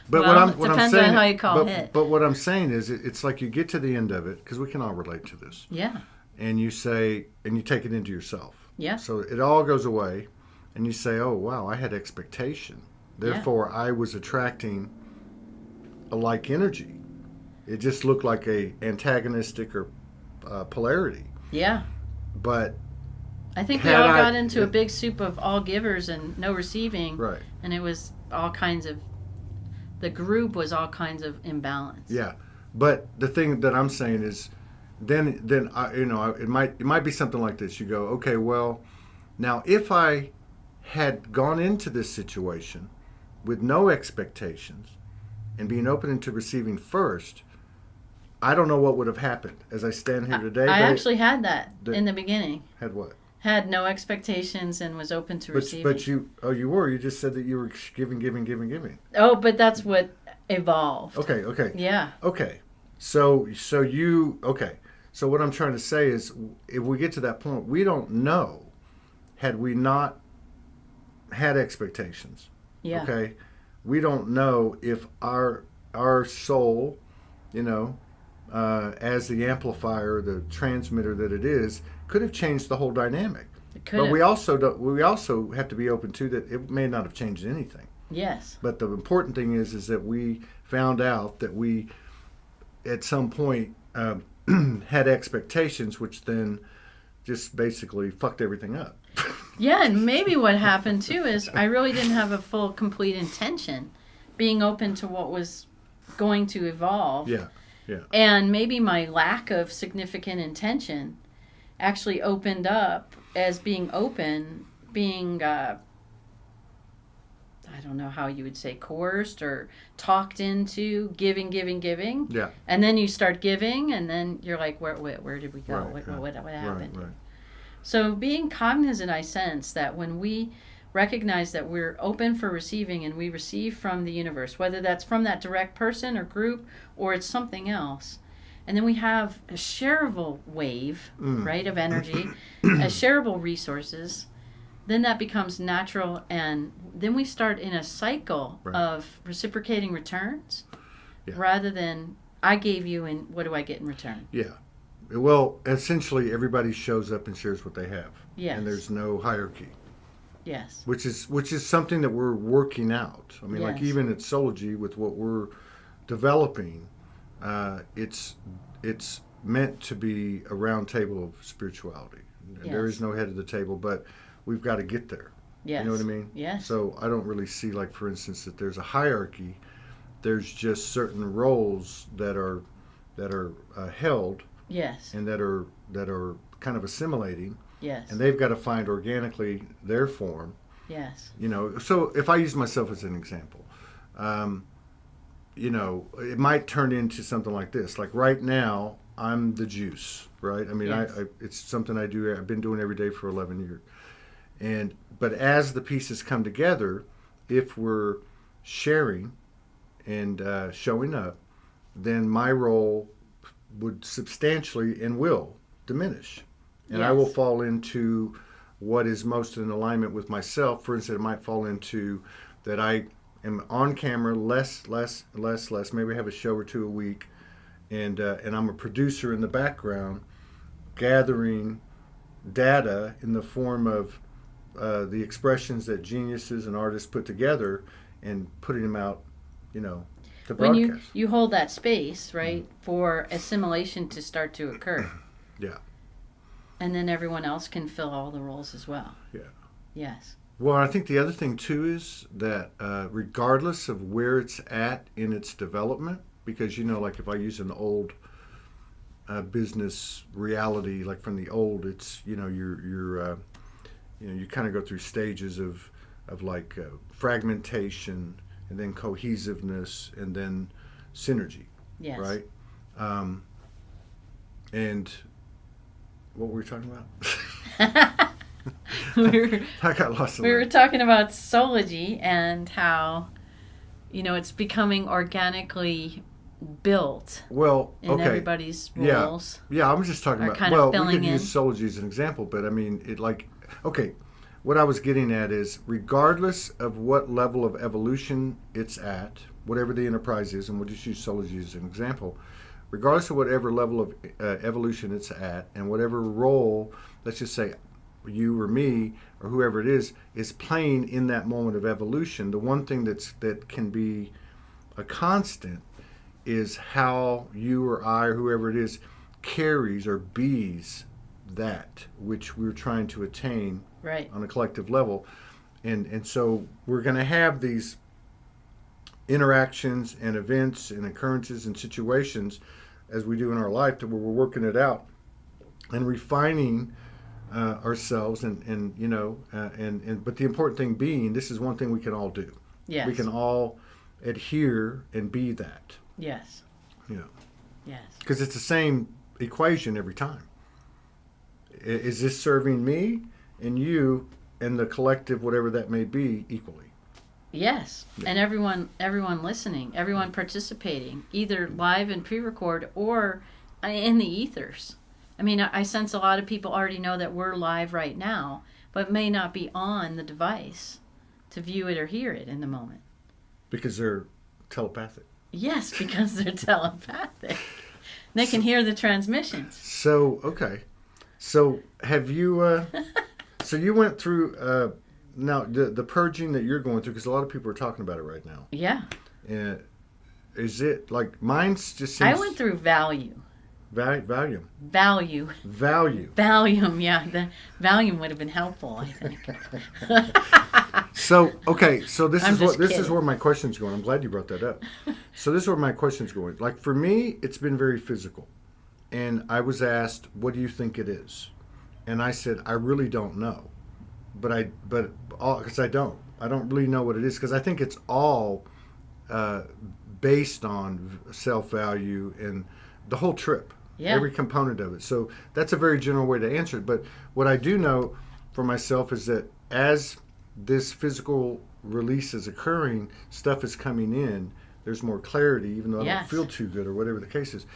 But what I'm saying, on how you call hit. But what I'm saying is, it's like you get to the end of it, because we can all relate to this. Yeah. And you say, and you take it into yourself. Yeah. So it all goes away, and you say, oh, wow, I had expectation. Therefore, I was attracting a like energy. It just looked like a antagonistic or polarity. Yeah. But I think we all got into a big soup of all givers and no receiving. Right. And it was all kinds of, the group was all kinds of imbalance. Yeah. But the thing that I'm saying is, then it might be something like this. You go, okay, well, now if I had gone into this situation with no expectations and being open to receiving first, I don't know what would have happened as I stand here today. I actually had that in the beginning. Had what? Had no expectations and was open to receiving. But you were. You just said that you were giving. Oh, but that's what evolved. Okay. Yeah. Okay. So what I'm trying to say is, if we get to that point, we don't know, had we not had expectations. Yeah. Okay. We don't know if our soul you know, as the amplifier, the transmitter that it is, could have changed the whole dynamic. It could But have. we also have to be open to that it may not have changed anything. Yes. But the important thing is that we found out that we, at some point, had expectations, which then just basically fucked everything up. Yeah, and maybe what happened too is I really didn't have a full, complete intention, being open to what was going to evolve. Yeah, yeah. And maybe my lack of significant intention actually opened up as being open, being, I don't know how you would say, coerced or talked into giving. Yeah. And then you start giving, and then you're like, where did we go? Right, What happened? Right. So being cognizant, I sense that when we recognize that we're open for receiving and we receive from the universe, whether that's from that direct person or group or it's something else, and then we have a shareable wave, right, of energy, as shareable resources, then that becomes natural, and then we start in a cycle of reciprocating returns rather than I gave you and what do I get in return? Yeah. Well, essentially, everybody shows up and shares what they have. Yes. And there's no hierarchy. Yes. Which is something that we're working out. I mean, like Yes. even at Soulogy, with what we're developing, it's meant to be a round table of spirituality. Yes. There is no head of the table, but we've got to get there. Yes. You know what I mean? Yes. So I don't really see, like, for instance, that there's a hierarchy. There's just certain roles that are held. Yes. And that are kind of assimilating. Yes. And they've got to find organically their form. Yes. You know, so if I use myself as an example, you know, it might turn into something like this. Like right now, I'm the juice, right? I mean, Yes. it's something I do. I've been doing every day for 11 years. But as the pieces come together, if we're sharing and showing up, then my role would substantially and will diminish. And I will fall into what is most in alignment with myself. For instance, it might fall into that I am on camera less. Maybe I have a show or two a week, and I'm a producer in the background, gathering data in the form of the expressions that geniuses and artists put together and putting them out, you know, to broadcast. When you hold that space, right, for assimilation to start to occur. Yeah. And then everyone else can fill all the roles as well. Yeah. Yes. Well, I think the other thing too is that regardless of where it's at in its development, because, you know, like if I use an old business reality, like from the old, it's, you know, you kind of go through stages of like fragmentation, and then cohesiveness, and then synergy. Yes. Right? And what were we talking about? I got lost in We were that. talking about Soulogy and how, you know, it's becoming organically built Well, in okay. everybody's roles. Yeah, I'm just talking Are about, kind of well, we filling could use in. Soulogy as an example, but I mean, it like, okay, what I was getting at is regardless of what level of evolution it's at, whatever the enterprise is, and we'll just use Soulogy as an example, regardless of whatever level of evolution it's at, and whatever role, let's just say you or me or whoever it is playing in that moment of evolution, the one thing that can be a constant is how you or I or whoever it is carries or bees that which we're trying to attain Right. on a collective level. And so we're going to have these interactions and events and occurrences and situations as we do in our life, to where we're working it out and refining ourselves, and you know, but the important thing being, this is one thing we can all do. Yes. We can all adhere and be that. Yes. You know, Yes. because it's the same equation every time. Is this serving me and you and the collective, whatever that may be, equally? Yes. Yeah. And everyone listening, everyone participating, either live and pre-record or in the ethers. I mean, I sense a lot of people already know that we're live right now, but may not be on the device to view it or hear it in the moment. Because they're telepathic. Yes, because they're telepathic. They can hear the transmissions. So, okay. So, have you, so you went through, now, the purging that you're going through, because a lot of people are talking about it right now. Yeah. Is it, like, mine's just I seems... went through value. Valium. Value. Value. Valium, yeah. The Valium would have been helpful, I think. So, okay, so this I'm is what just this is kidding. where my question's going. I'm glad you brought that up. So this is where my question's going. Like for me, it's been very physical. And I was asked, "What do you think it is?" And I said, "I really don't know." But because I don't really know what it is, because I think it's all based on self-value and the whole trip. Yeah. Every component of it. So that's a very general way to answer it. But what I do know for myself is that as this physical release is occurring, stuff is coming in, there's more clarity, even though I Yes. don't feel too good or whatever the case is.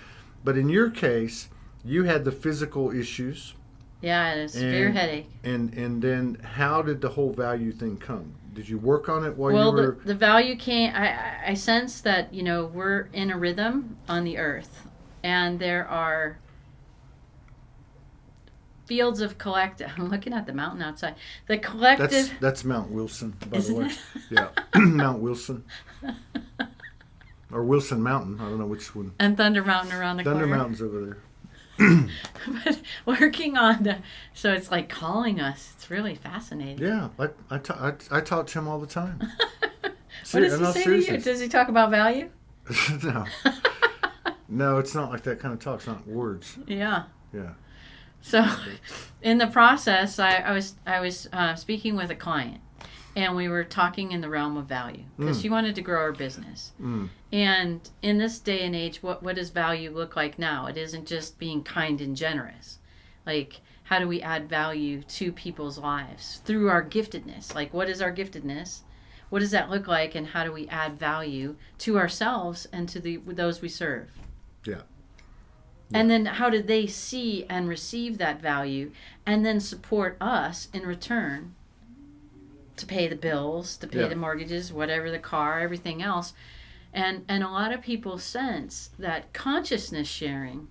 But in your case, you had the physical issues. Yeah, I had a severe headache. And then how did the whole value thing come? Did you work on it while you Well, were... the value came, I sense that, we're in a rhythm on the earth. And there are fields of collective. I'm looking at the mountain outside. The collective. That's Mount Wilson, by Isn't the way. it? Yeah, Mount Wilson. Or Wilson Mountain. I don't know which one. And Thunder Mountain around the Thunder corner. Mountain's over there. But working on so it's like calling us. It's really fascinating. Yeah, I talk to him all the time. What does he say to you? Does he talk about value? No. No, it's not like that kind of talk. It's not words. Yeah. Yeah. So, in the process, I was speaking with a client, and we were talking in the realm of value because she wanted to grow her business. And in this day and age, what does value look like now? It isn't just being kind and generous. Like, how do we add value to people's lives through our giftedness? Like, what is our giftedness? What does that look like, and how do we add value to ourselves and to those we serve? Yeah. And then how do they see and receive that value and then support us in return to pay the bills, to pay the mortgages, whatever, the car, everything else. And a lot of people sense that consciousness sharing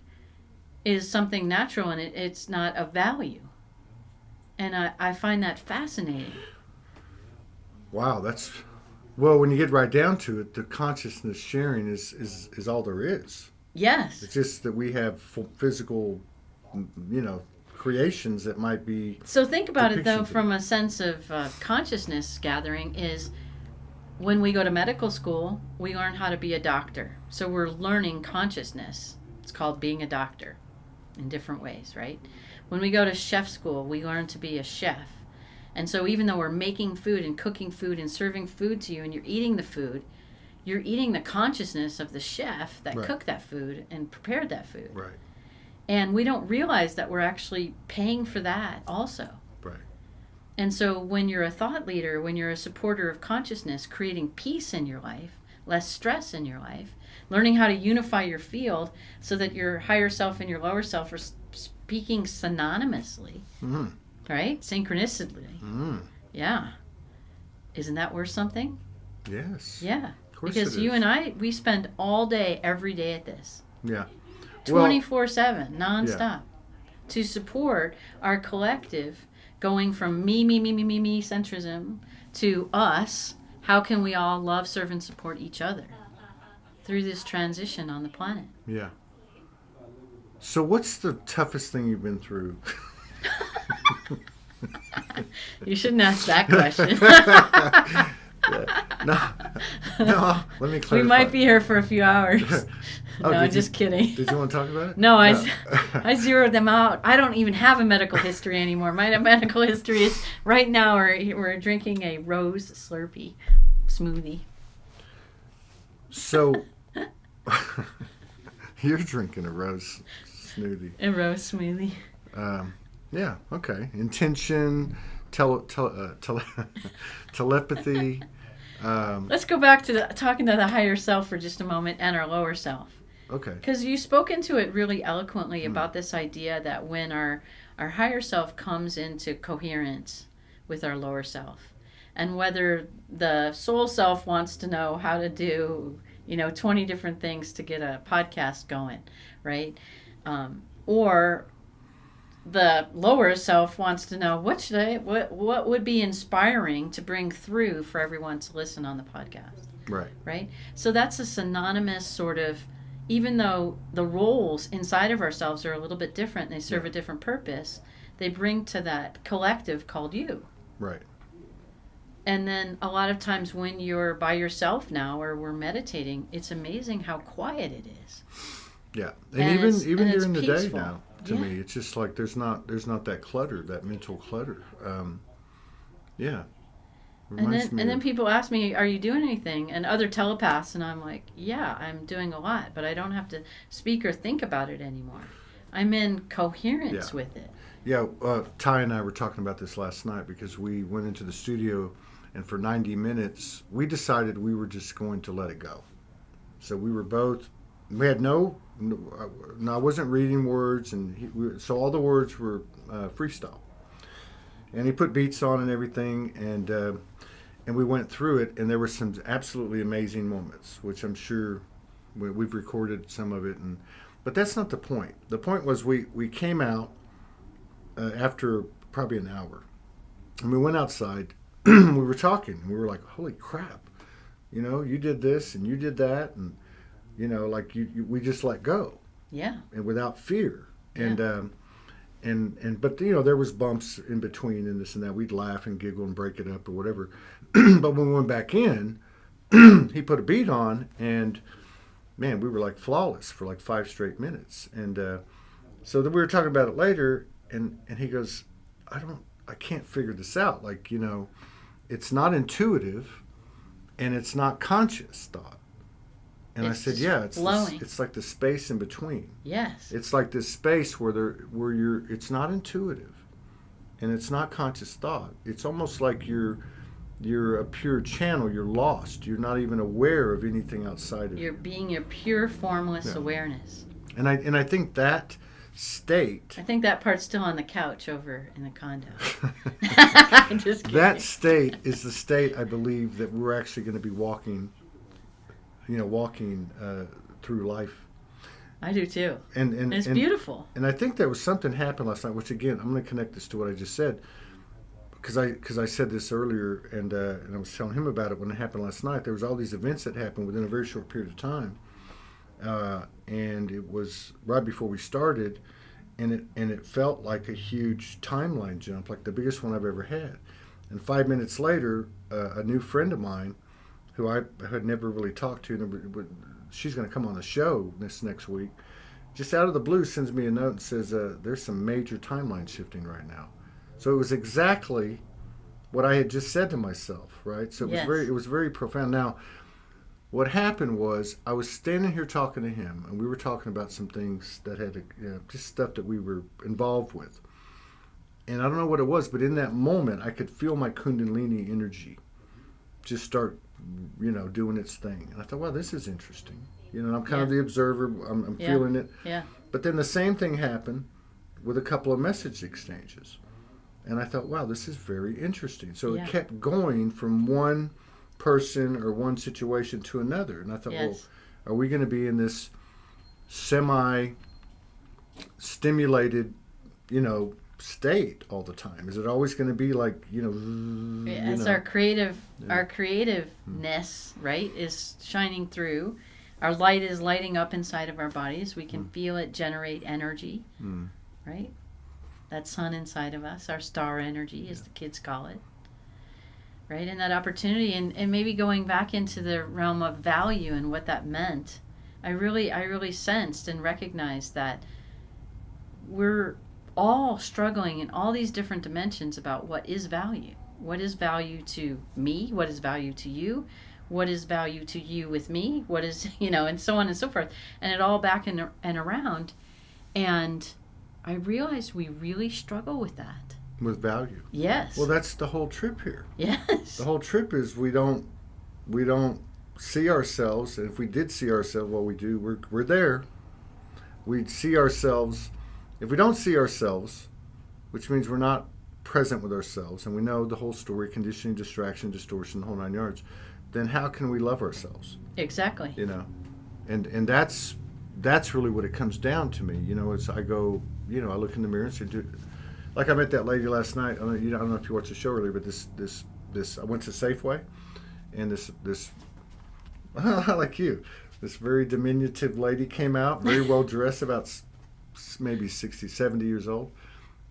is something natural and it's not of value. And I find that fascinating. Wow, that's... Well, when you get right down to it, the consciousness sharing is all there is. Yes. It's just that we have physical, creations that might be... So think about it, though, depictions of from a sense of consciousness gathering is when we go to medical school, we learn how to be a doctor. So we're learning consciousness. It's called being a doctor in different ways, right? When we go to chef school, we learn to be a chef. And so even though we're making food and cooking food and serving food to you and you're eating the food, you're eating the consciousness of the chef that cooked that food and prepared that food. Right. And we don't realize that we're actually paying for that also. Right. And so when you're a thought leader, when you're a supporter of consciousness, creating peace in your life, less stress in your life, learning how to unify your field so that your higher self and your lower self are speaking synonymously, right? Synchronicity. Yeah. Isn't that worth something? Yes. Yeah. Of course Because it you is. and I, we spend all day, every day at this. Yeah. 24/7, nonstop, to support our collective going from me centrism to us. How can we all love, serve, and support each other through this transition on the planet? Yeah. So what's the toughest thing you've been through? You shouldn't ask that question. No, let me clarify. We might be here for a few hours. Oh, No, did I'm just kidding. Did you want to talk about it? No, I zeroed them out. I don't even have a medical history anymore. My medical history is right now we're drinking a rose Slurpee smoothie. So, you're drinking a rose smoothie. A rose smoothie. Yeah, okay. Intention, telepathy. Let's go back to talking to the higher self for just a moment and our lower self. Okay. Because you spoke into it really eloquently about this idea that when our higher self comes into coherence with our lower self, and whether the soul self wants to know how to do, 20 different things to get a podcast going, right? Or the lower self wants to know what would be inspiring to bring through for everyone to listen on the podcast. Right. So that's a synonymous sort of, even though the roles inside of ourselves are a little bit different, they serve a different purpose, they bring to that collective called you. Right. And then a lot of times when you're by yourself now, or we're meditating, it's amazing how quiet it is. Yeah. And even during the day peaceful. now, to me, it's just like there's not that clutter, that mental clutter. Yeah. And then people ask me, are you doing anything? And other telepaths, and I'm like, yeah, I'm doing a lot, but I don't have to speak or think about it anymore. I'm in coherence with it. Yeah, Ty and I were talking about this last night because we went into the studio, and for 90 minutes, we decided we were just going to let it go. So we had I wasn't reading words, and so all the words were freestyle. And he put beats on and everything, and we went through it, and there were some absolutely amazing moments, which I'm sure we've recorded some of it, but that's not the point. The point was we came out after probably an hour, and we went outside. We were talking, and we were like, holy crap, you did this and you did that, and like we just let go, and without fear, but there was bumps in between and this and that. We'd laugh and giggle and break it up or whatever. But when we went back in, he put a beat on, and man, we were like flawless for like 5 straight minutes. And so then we were talking about it later, and he goes, I can't figure this out. Like, it's not intuitive and it's not conscious thought. And I said, yeah, it's like the space in between. Yes. It's like this space where it's not intuitive and it's not conscious thought. It's almost like you're a pure channel. You're lost. You're not even aware of anything outside of you. You're being your pure formless awareness. And I think that state. I think that part's still on the couch over in the condo. Just kidding. That state is the state I believe that we're actually going to be walking through life. I do too. And it's beautiful. And I think there was something happened last night, which again, I'm going to connect this to what I just said, because I said this earlier, and I was telling him about it when it happened last night. There was all these events that happened within a very short period of time, and it was right before we started, and it felt like a huge timeline jump, like the biggest one I've ever had. And 5 minutes later, a new friend of mine, who I had never really talked to, she's going to come on the show this next week, just out of the blue sends me a note and says, there's some major timeline shifting right now. So it was exactly what I had just said to myself, right? So it was very profound. Now, what happened was I was standing here talking to him, and we were talking about some things that had just stuff that we were involved with. And I don't know what it was, but in that moment, I could feel my Kundalini energy just start doing its thing. And I thought, wow, this is interesting. And I'm kind of the observer. I'm feeling it. Yeah. But then the same thing happened with a couple of message exchanges. And I thought, wow, this is very interesting. So it kept going from one person or one situation to another. And I thought, well, are we going to be in this semi-stimulated, state all the time? Is it always going to be like, as our creativeness, right, is shining through. Our light is lighting up inside of our bodies. We can feel it generate energy, right? That sun inside of us, our star energy, as the kids call it, right? And that opportunity, and maybe going back into the realm of value and what that meant, I really sensed and recognized that we're all struggling in all these different dimensions about what is value. What is value to me? What is value to you? What is value to you with me? What is, and so on and so forth. And it all back and around. And I realized we really struggle with that. With value. Yes. Well, that's the whole trip here. Yes. The whole trip is we don't see ourselves. And if we did see ourselves, well, we do. We're there. We'd see ourselves. If we don't see ourselves, which means we're not present with ourselves, and we know the whole story, conditioning, distraction, distortion, the whole 9 yards, then how can we love ourselves? Exactly. You know, and that's really what it comes down to me. You know, it's I go, you know, I look in the mirror and say, dude, like I met that lady last night. I don't know if you watched the show earlier, but this I went to Safeway, and this like you, this very diminutive lady came out, very well dressed, about maybe 60, 70 years old,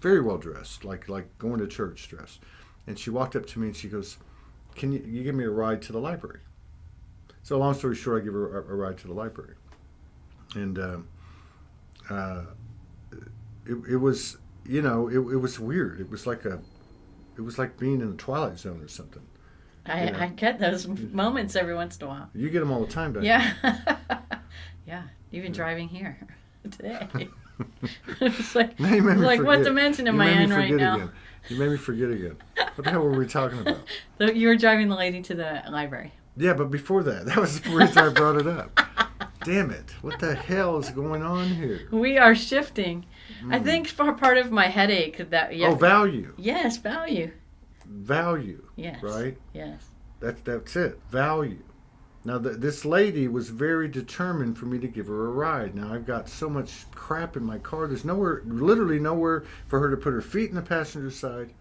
very well dressed, like going to church dressed. And she walked up to me and she goes, "Can you give me a ride to the library?" So long story short, I give her a ride to the library, and it was, you know, it was weird. It was like being in the Twilight Zone or something. I get those moments every once in a while. You get them all the time, don't you? Yeah. Yeah. Even driving here today. It's like, Now you made me forget. What dimension am I in right now? Again. You made me forget again. What the hell were we talking about? You were driving the lady to the library. Yeah, but before that was the reason I brought it up. Damn it. What the hell is going on here? We are shifting. I think for part of my headache that... Oh, value. Yes, value. Value. Yes. Right? Yes. That's it. Value. Now, this lady was very determined for me to give her a ride. Now, I've got so much crap in my car. There's literally nowhere for her to put her feet in the passenger side,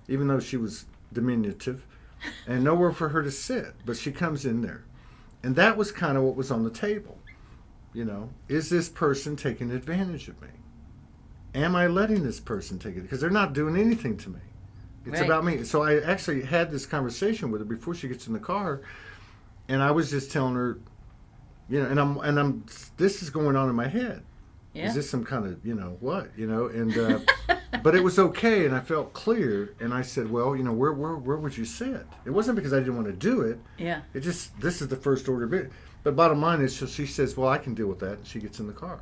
even though she was diminutive, and nowhere for her to sit. But she comes in there. And that was kind of what was on the table. You know, is this person taking advantage of me? Am I letting this person take it? Because they're not doing anything to me. It's about me. So I actually had this conversation with her before she gets in the car. And I was just telling her, you know, and I'm this is going on in my head. Yeah. Is this some kind of, you know, what, you know? And but it was okay, and I felt clear. And I said, well, you know, where would you sit? It wasn't because I didn't want to do it. Yeah. It just, this is the first order bit. But bottom line is, so she says, well, I can deal with that. And she gets in the car,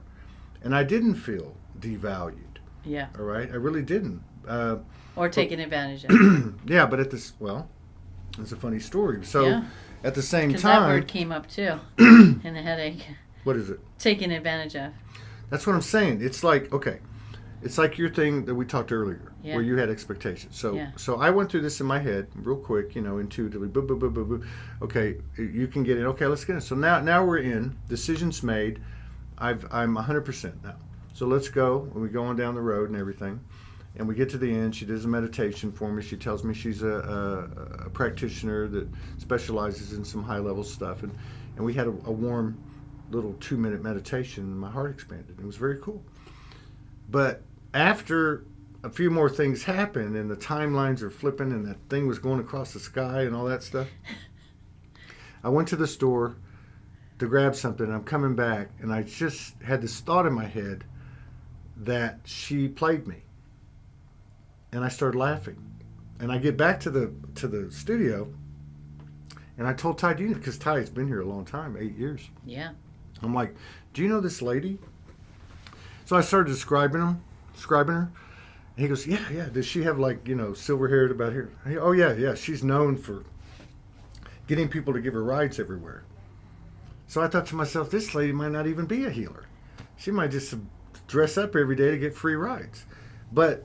and I didn't feel devalued. Yeah. All right, I really didn't. Or taken advantage of. Yeah, but it's a funny story. So. Yeah. At the same time... Because that word came up, too, in the headache. What is it? Taken advantage of. That's what I'm saying. It's like, okay, it's like your thing that we talked earlier, where you had expectations. So I went through this in my head real quick, you know, intuitively. Boo, boo, boo, boo, boo. Okay, you can get in. Okay, let's get in. So now we're in. Decision's made. I'm 100% now. So let's go. And we go on down the road and everything. And we get to the end. She does a meditation for me. She tells me she's a practitioner that specializes in some high-level stuff. And we had a warm little 2-minute meditation, and my heart expanded. It was very cool. But after a few more things happened, and the timelines are flipping, and that thing was going across the sky and all that stuff, I went to the store to grab something. And I'm coming back, and I just had this thought in my head that she played me. And I started laughing, and I get back to the studio, and I told Ty, because Ty's been here a long time, 8 years. Yeah. I'm like, do you know this lady? So I started describing her, and he goes, yeah. Does she have, like, you know, silver hair about here? Oh yeah. She's known for getting people to give her rides everywhere. So I thought to myself, this lady might not even be a healer. She might just dress up every day to get free rides. But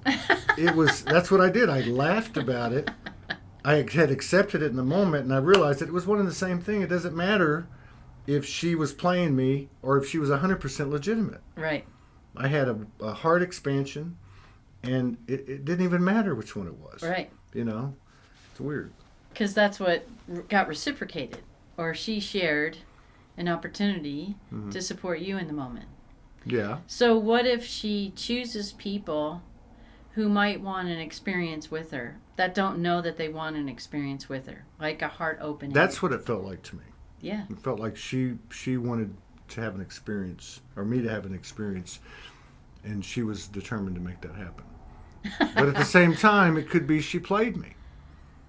that's what I did. I laughed about it. I had accepted it in the moment, and I realized that it was one and the same thing. It doesn't matter if she was playing me or if she was 100% legitimate. Right. I had a heart expansion, and it didn't even matter which one it was. Right. You know? It's weird. Because that's what got reciprocated, or she shared an opportunity to support you in the moment. Yeah. So what if she chooses people who might want an experience with her that don't know that they want an experience with her, like a heart opening? That's what it felt like to me. Yeah. It felt like she wanted to have an experience, or me to have an experience, and she was determined to make that happen. But at the same time, it could be she played me.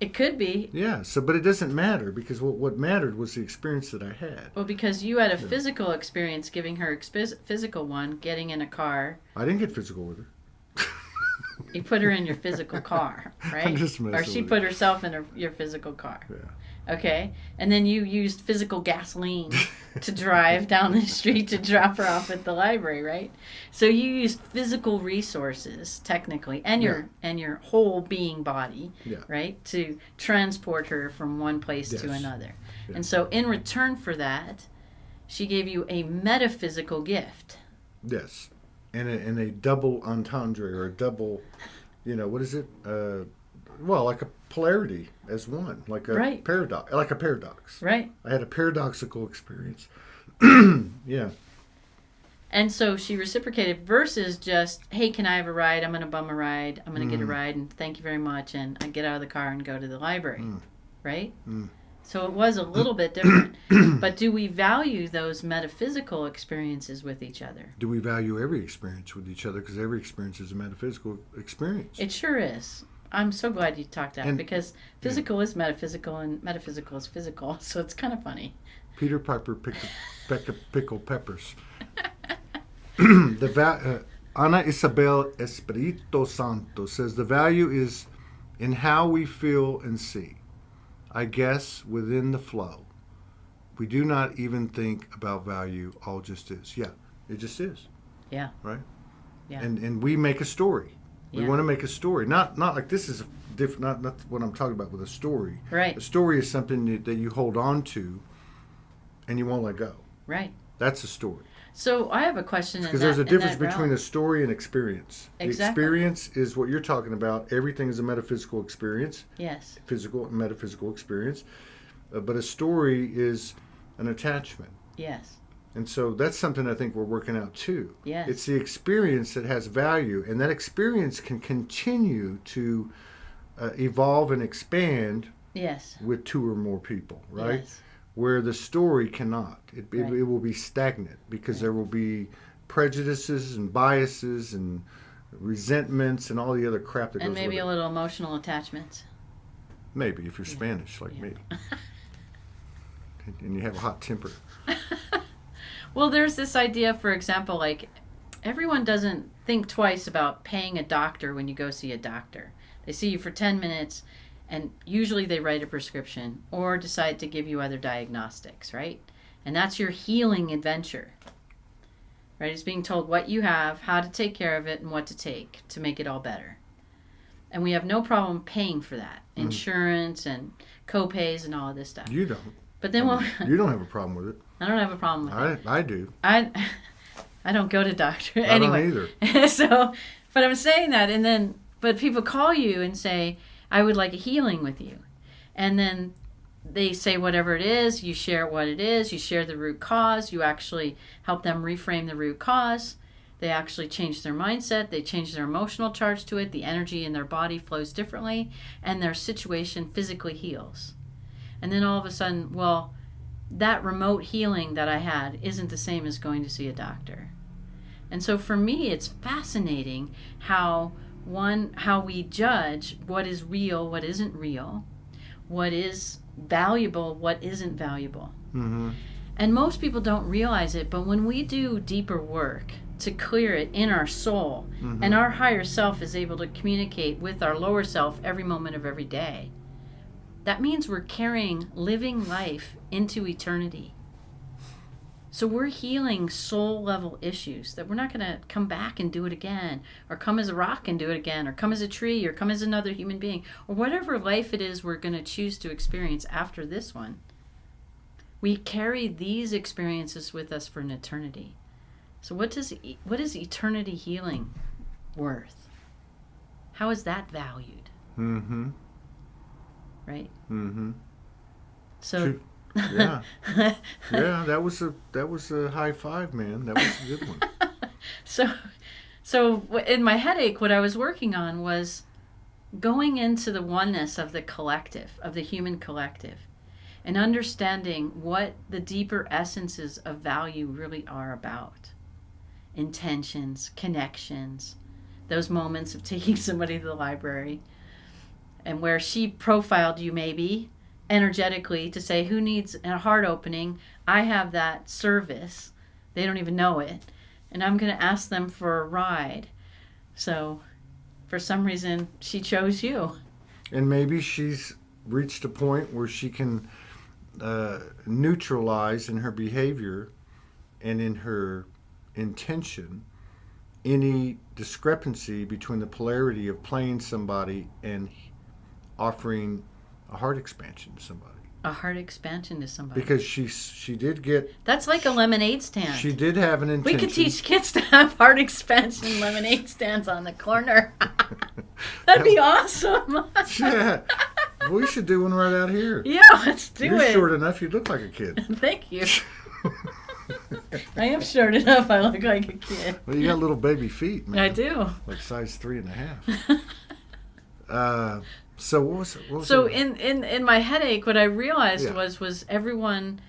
It could be. Yeah, but it doesn't matter, because what mattered was the experience that I had. Well, because you had a physical experience giving her physical one, getting in a car. I didn't get physical with her. You put her in your physical car, right? I'm just messing or she with put you. herself in your physical car. Yeah. Okay? And then you used physical gasoline to drive down the street to drop her off at the library, right? So you used physical resources, technically, and your whole being body, right, to transport her from one place to another. Yeah. And so in return for that, she gave you a metaphysical gift. Yes. And a double entendre, or a double, what is it? Well, like a polarity as one, like a Right. paradox, like a paradox. Right. I had a paradoxical experience. Yeah. And so she reciprocated versus just, hey, can I have a ride? I'm going to bum a ride. I'm going to get a ride, and thank you very much. And I get out of the car and go to the library. Right? So it was a little bit different. But do we value those metaphysical experiences with each other? Do we value every experience with each other? Because every experience is a metaphysical experience. It sure is. I'm so glad you talked that, because physical is metaphysical and metaphysical is physical. So it's kind of funny. Peter Piper picked pickled peppers. Ana Isabel Espirito Santo says the value is in how we feel and see. I guess within the flow. We do not even think about value. All just is. Yeah, it just is. Yeah. Right? Yeah. And we make a story. We Yeah. want to make a story. Not like this is different. Not what I'm talking about with a story. Right. A story is something that you hold on to, and you won't let go. Right. That's a story. So I have a question. Because there's a difference between a story and experience. Exactly. The experience is what you're talking about. Everything is a metaphysical experience. Yes. Physical and metaphysical experience. But a story is an attachment. Yes. And so that's something I think we're working out too. Yes. It's the experience that has value, and that experience can continue to evolve and expand. Yes. With two or more people, right? Yes. Where the story cannot. It Right. will be stagnant because Right. there will be prejudices and biases and resentments and all the other crap that goes And maybe with a it. little emotional attachments. Maybe if you're Spanish like me and you have a hot temper. Well, there's this idea, for example, like everyone doesn't think twice about paying a doctor when you go see a doctor. They see you for 10 minutes and usually they write a prescription or decide to give you other diagnostics, right? And that's your healing adventure, right? It's being told what you have, how to take care of it, and what to take to make it all better. And we have no problem paying for that. Insurance and co-pays and all of this stuff. You don't. But then You don't have a problem with it. I don't have a problem with it. I do. I don't go to doctor I anyway. don't either. So, but I'm saying that, but people call you and say, I would like a healing with you. And then they say whatever it is, you share what it is, you share the root cause, you actually help them reframe the root cause. They actually change their mindset, they change their emotional charge to it, the energy in their body flows differently, and their situation physically heals. And then all of a sudden, well, that remote healing that I had isn't the same as going to see a doctor. And so for me, it's fascinating how we judge what is real, what isn't real, what is valuable, what isn't valuable. Mm-hmm. And most people don't realize it, but when we do deeper work to clear it in our soul, and our higher self is able to communicate with our lower self every moment of every day, that means we're carrying living life into eternity. So we're healing soul level issues that we're not going to come back and do it again, or come as a rock and do it again, or come as a tree, or come as another human being, or whatever life it is we're going to choose to experience after this one. We carry these experiences with us for an eternity. So what is eternity healing worth? How is that valued? Mm-hmm. Right? Mm-hmm. So yeah. Yeah, that was a high five, man. That was a good one. So in my headache, what I was working on was going into the oneness of the collective, of the human collective, and understanding what the deeper essences of value really are about. Intentions, connections, those moments of taking somebody to the library, and where she profiled you maybe energetically to say, who needs a heart opening? I have that service. They don't even know it. And I'm going to ask them for a ride. So for some reason, she chose you. And maybe she's reached a point where she can neutralize in her behavior and in her intention any discrepancy between the polarity of playing somebody and offering a heart expansion to somebody. A heart expansion to somebody. Because she did get... That's like a lemonade stand. She did have an intention. We could teach kids to have heart expansion lemonade stands on the corner. That'd be awesome. Yeah. We should do one right out here. Yeah, let's do You're it. short enough, you look like a kid. Thank you. I am short enough. I look like a kid. Well, you got little baby feet, man. I do. Like size 3.5. So what was So it? in my headache, what I realized Yeah. was everyone,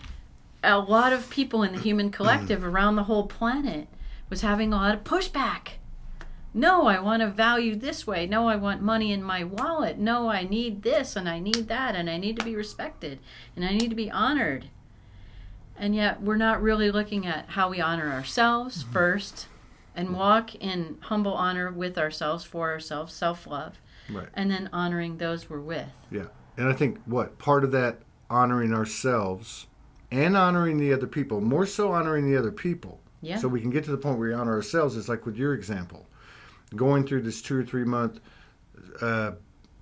a lot of people in the human collective around the whole planet was having a lot of pushback. No, I want to value this way. No, I want money in my wallet. No, I need this and I need that and I need to be respected and I need to be honored. And yet we're not really looking at how we honor ourselves first and walk in humble honor with ourselves, for ourselves, self-love. Right. And then honoring those we're with. Yeah. And I think part of that honoring ourselves and honoring the other people, more so honoring the other people. Yeah. So we can get to the point where we honor ourselves. It's like with your example, going through this 2 or 3 month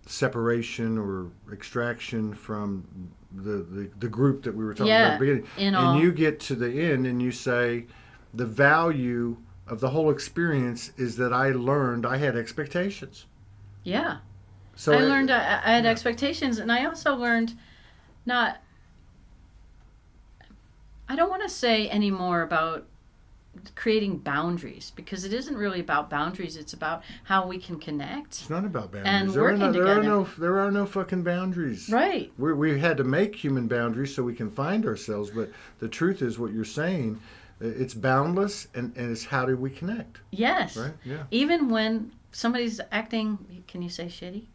separation or extraction from the group that we were talking about at the beginning. And you get to the end and you say, the value of the whole experience is that I learned I had expectations. Yeah. So I learned I had expectations, and I also learned I don't want to say anymore about creating boundaries, because it isn't really about boundaries. It's about how we can connect. It's not about boundaries. And working together. There are no fucking boundaries. Right. We had to make human boundaries so we can find ourselves, but the truth is what you're saying, it's boundless, and it's how do we connect? Yes. Right? Yeah. Even when somebody's acting, can you say shitty?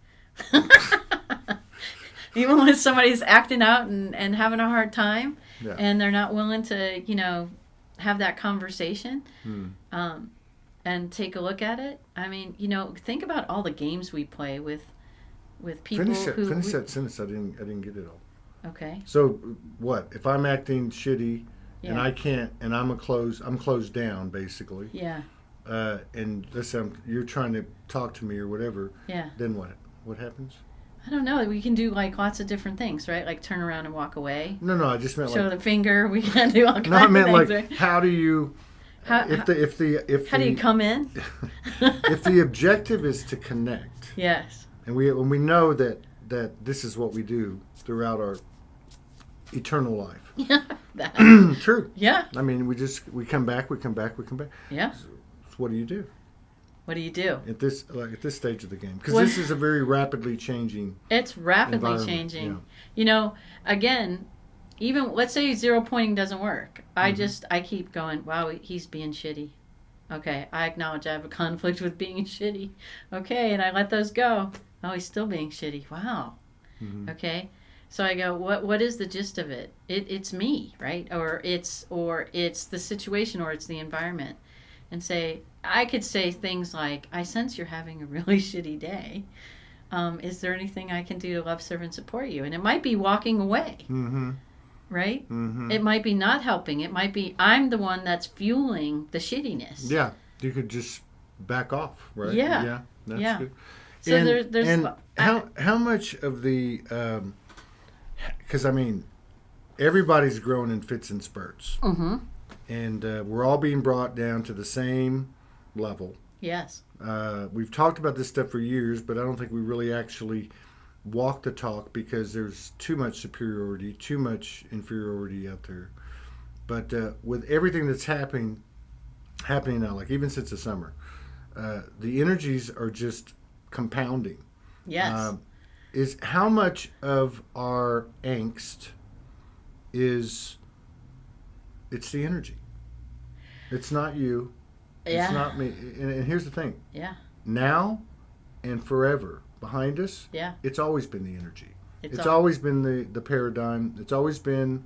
Even when somebody's acting out and having a hard time, Yeah. and they're not willing to, have that conversation, and take a look at it. I mean, think about all the games we play with people Finish that sentence. I didn't get it all. Okay. So what? If I'm acting shitty and Yeah. I can't, and I'm closed down basically. Yeah. And you're trying to talk to me or whatever. Yeah. Then what? What happens? I don't know. We can do like lots of different things, right? Like turn around and walk away. No, I just meant Show like. the finger. We can do all kinds No, I meant of like, things. Right? how do you? How do you come in? If the objective is to connect, Yes. and we know that this is what we do throughout our eternal life. Yeah. True. Yeah. I mean, we come back. Yeah. So what do you do What do you do? at this stage of the game? Because What- this is a very rapidly changing. It's rapidly environment, changing. yeah. Again, even let's say zero pointing doesn't work. I keep going, wow, he's being shitty. Okay, I acknowledge I have a conflict with being shitty. Okay, and I let those go. Oh, he's still being shitty. Wow. Mhm. Okay. So I go, what is the gist of it? It's me, right? Or it's the situation, or it's the environment. And I could say things like, I sense you're having a really shitty day. Is there anything I can do to love, serve, and support you? And it might be walking away, Mm-hmm. right? Mm-hmm. It might be not helping. It might be I'm the one that's fueling the shittiness. Yeah, you could just back off, right? Yeah. Yeah, that's Yeah. good. So and, there's and how much of the because I mean everybody's growing in fits and spurts, Mm-hmm. and we're all being brought down to the same level. Yes. We've talked about this stuff for years, but I don't think we really actually walk the talk, because there's too much superiority, too much inferiority out there. But with everything that's happening now, like even since the summer, the energies are just compounding. Yes. Is how much of our angst it's the energy. It's not you. Yeah. It's not me. And here's the thing. Yeah. Now and forever behind us, Yeah. it's always been the energy. It's all- always been the paradigm. It's always been,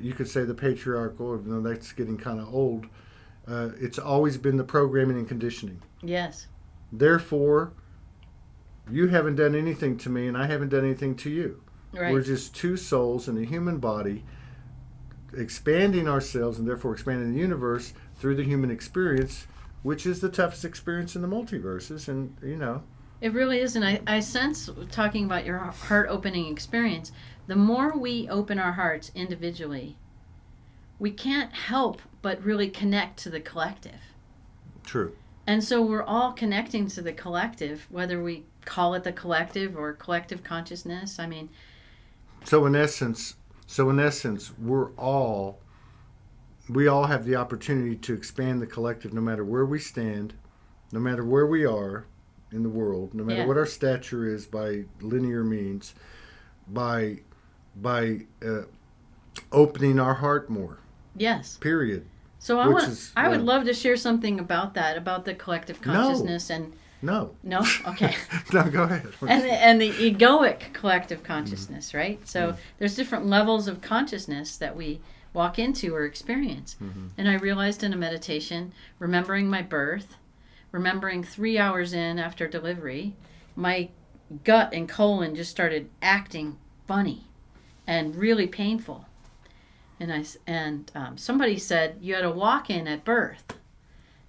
you could say, the patriarchal, even though that's getting kind of old. It's always been the programming and conditioning. Yes. Therefore, you haven't done anything to me and I haven't done anything to you. Right. We're just two souls in a human body expanding ourselves, and therefore expanding the universe through the human experience, which is the toughest experience in the multiverses. And It really is. And I sense, talking about your heart opening experience, the more we open our hearts individually, we can't help but really connect to the collective. True. And so we're all connecting to the collective, whether we call it the collective or collective consciousness. I mean, So in essence, we all have the opportunity to expand the collective, no matter where we stand, no matter where we are in the world, no matter Yeah. what our stature is by linear means, by opening our heart more. yes. Period. So Which would is, love to share something about that, about the collective consciousness. And No. no, okay. No, go ahead. And the egoic collective consciousness, right? So there's different levels of consciousness that we walk into or experience. And I realized in a meditation, remembering my birth, remembering 3 hours in after delivery, my gut and colon just started acting funny and really painful. And somebody said, you had a walk-in at birth.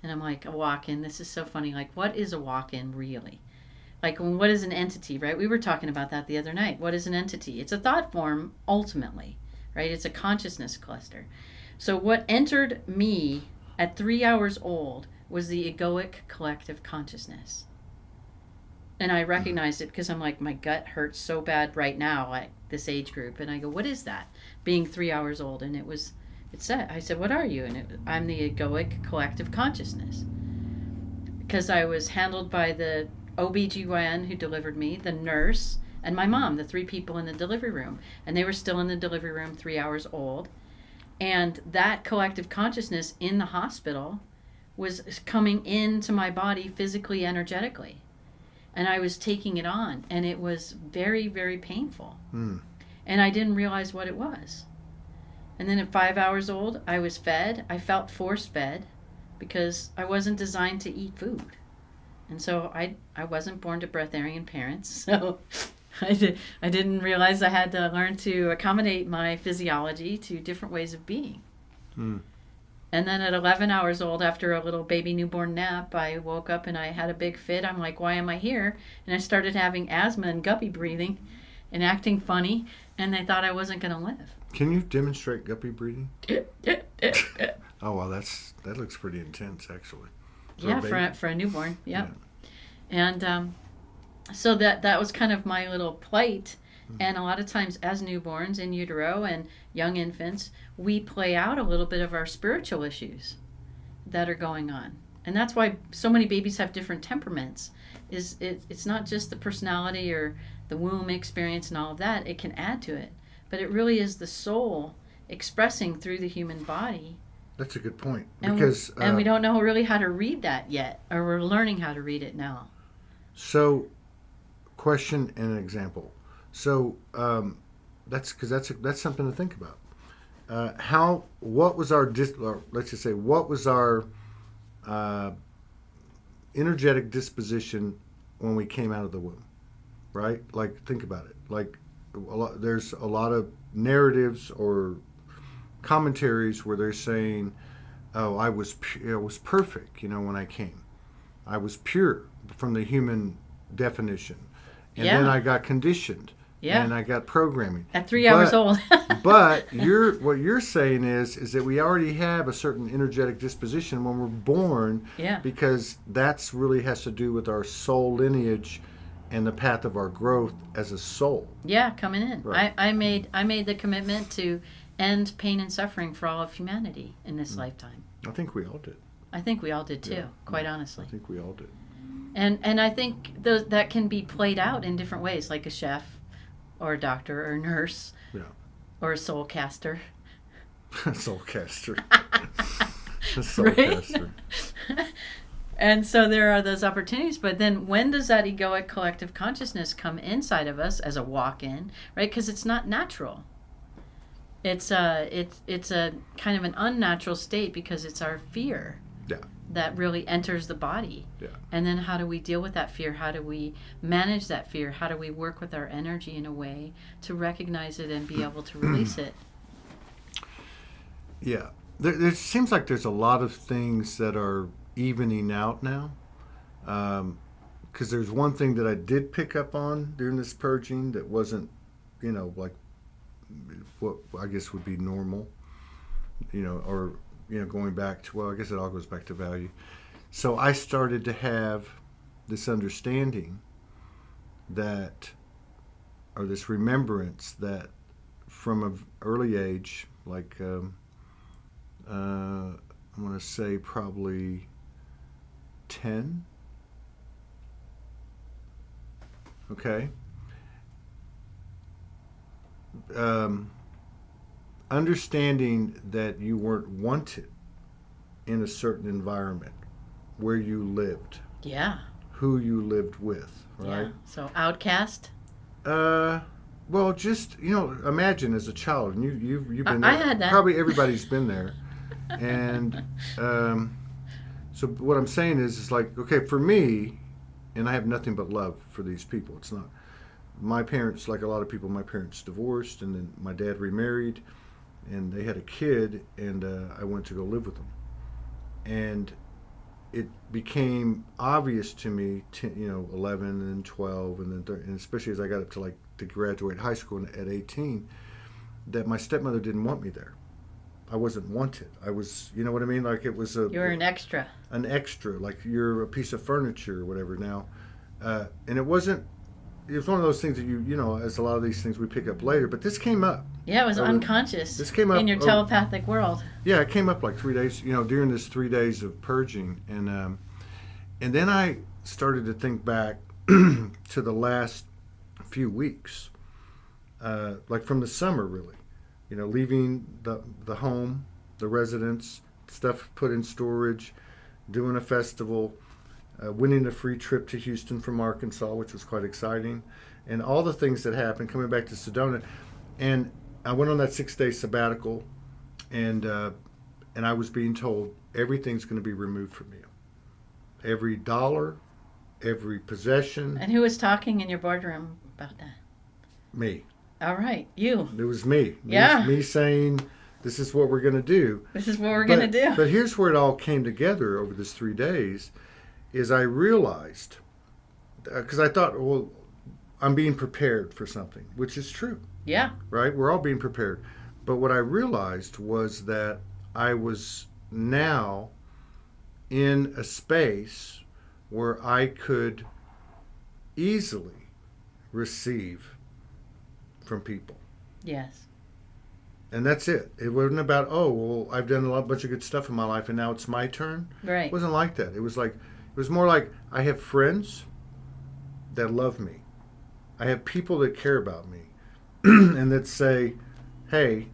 And I'm like, a walk-in? This is so funny. Like, what is a walk-in really? Like, what is an entity, right? We were talking about that the other night. What is an entity? It's a thought form, ultimately, right? It's a consciousness cluster. So what entered me at 3 hours old was the egoic collective consciousness. And I recognized it because I'm like, my gut hurts so bad right now at this age group. And I go, what is that? Being 3 hours old. And I said, what are you? And I'm the egoic collective consciousness. Because I was handled by the OBGYN who delivered me, the nurse, and my mom, the 3 people in the delivery room. And they were still in the delivery room 3 hours old. And that collective consciousness in the hospital was coming into my body physically, energetically. And I was taking it on. And it was very, very painful. And I didn't realize what it was. And then at 5 hours old, I was fed. I felt force-fed because I wasn't designed to eat food. And so I wasn't born to breatharian parents. So I didn't realize I had to learn to accommodate my physiology to different ways of being. And then at 11 hours old, after a little baby newborn nap, I woke up and I had a big fit. I'm like, why am I here? And I started having asthma and guppy breathing and acting funny. And they thought I wasn't going to live. Can you demonstrate guppy breathing? Oh, wow, that looks pretty intense, actually. For a newborn, yeah. And so that was kind of my little plight. And a lot of times as newborns in utero and young infants, we play out a little bit of our spiritual issues that are going on. And that's why so many babies have different temperaments. It's not just the personality or the womb experience and all of that. It can add to it. But it really is the soul expressing through the human body. That's a good point. And Because we don't know really how to read that yet, or we're learning how to read it now. So, question and an example. So that's something to think about. What was our energetic disposition when we came out of the womb, right? Like, think about it. Like, there's a lot of narratives or commentaries where they're saying, "Oh, I was perfect," when I came. I was pure from the human definition, and then I got conditioned, and I got programming at 3 hours old. But what you're saying is that we already have a certain energetic disposition when we're born, because that's really has to do with our soul lineage and the path of our growth as a soul. Yeah, coming in. Right. I made the commitment to end pain and suffering for all of humanity in this lifetime. I think we all did. I think we all did too, quite honestly. I think we all did. And I think that can be played out in different ways, like a chef or a doctor or a nurse or a soul caster. Soul caster. Caster. And so there are those opportunities, but then when does that egoic collective consciousness come inside of us as a walk-in, right? Because it's not natural. It's a kind of an unnatural state because it's our fear that really enters the body. And then how do we deal with that fear? How do we manage that fear? How do we work with our energy in a way to recognize it and be able to release it? Yeah. There seems like there's a lot of things that are evening out now. because there's one thing that I did pick up on during this purging that wasn't, like what I guess would be normal, or, going back to, well, I guess it all goes back to value. So I started to have this understanding that, or this remembrance that from an early age, like I'm going to say probably 10. Okay. Understanding that you weren't wanted in a certain environment where you lived. Yeah. Who you lived with, right? Yeah. So outcast. Well, just imagine as a child, and you've been there. I had that. Probably everybody's been there, and so what I'm saying is like, okay, for me, and I have nothing but love for these people. It's not my parents, like a lot of people. My parents divorced, and then my dad remarried, and they had a kid, and I went to go live with them, and it became obvious to me, 11 and then 12, and then 13, and especially as I got up to graduate high school at 18, that my stepmother didn't want me there. I wasn't wanted. I was, you know what I mean? Like it was You were an extra. An extra, like you're a piece of furniture or whatever now. And it was one of those things that as a lot of these things we pick up later, but this came up. Yeah, it was unconscious. This came up in your telepathic world. Yeah, it came up like 3 days, during this 3 days of purging. And then I started to think back to the last few weeks, like from the summer, really. Leaving the home, the residence, stuff put in storage, doing a festival, winning a free trip to Houston from Arkansas, which was quite exciting, and all the things that happened, coming back to Sedona. And I went on that 6-day sabbatical, and I was being told everything's going to be removed from you. Every dollar, every possession. And who was talking in your boardroom about that? Me. All right, you. It was me. Yeah. Me saying, this is what we're going to do. This is what we're going to do. But here's where it all came together over this 3 days, is I realized, because I thought, well, I'm being prepared for something, which is true. Yeah. Right? We're all being prepared. But what I realized was that I was now in a space where I could easily receive from people. Yes. And that's it. It wasn't about, I've done a bunch of good stuff in my life and now it's my turn. Right. It wasn't like that. It was more like I have friends that love me. I have people that care about me and that say, hey,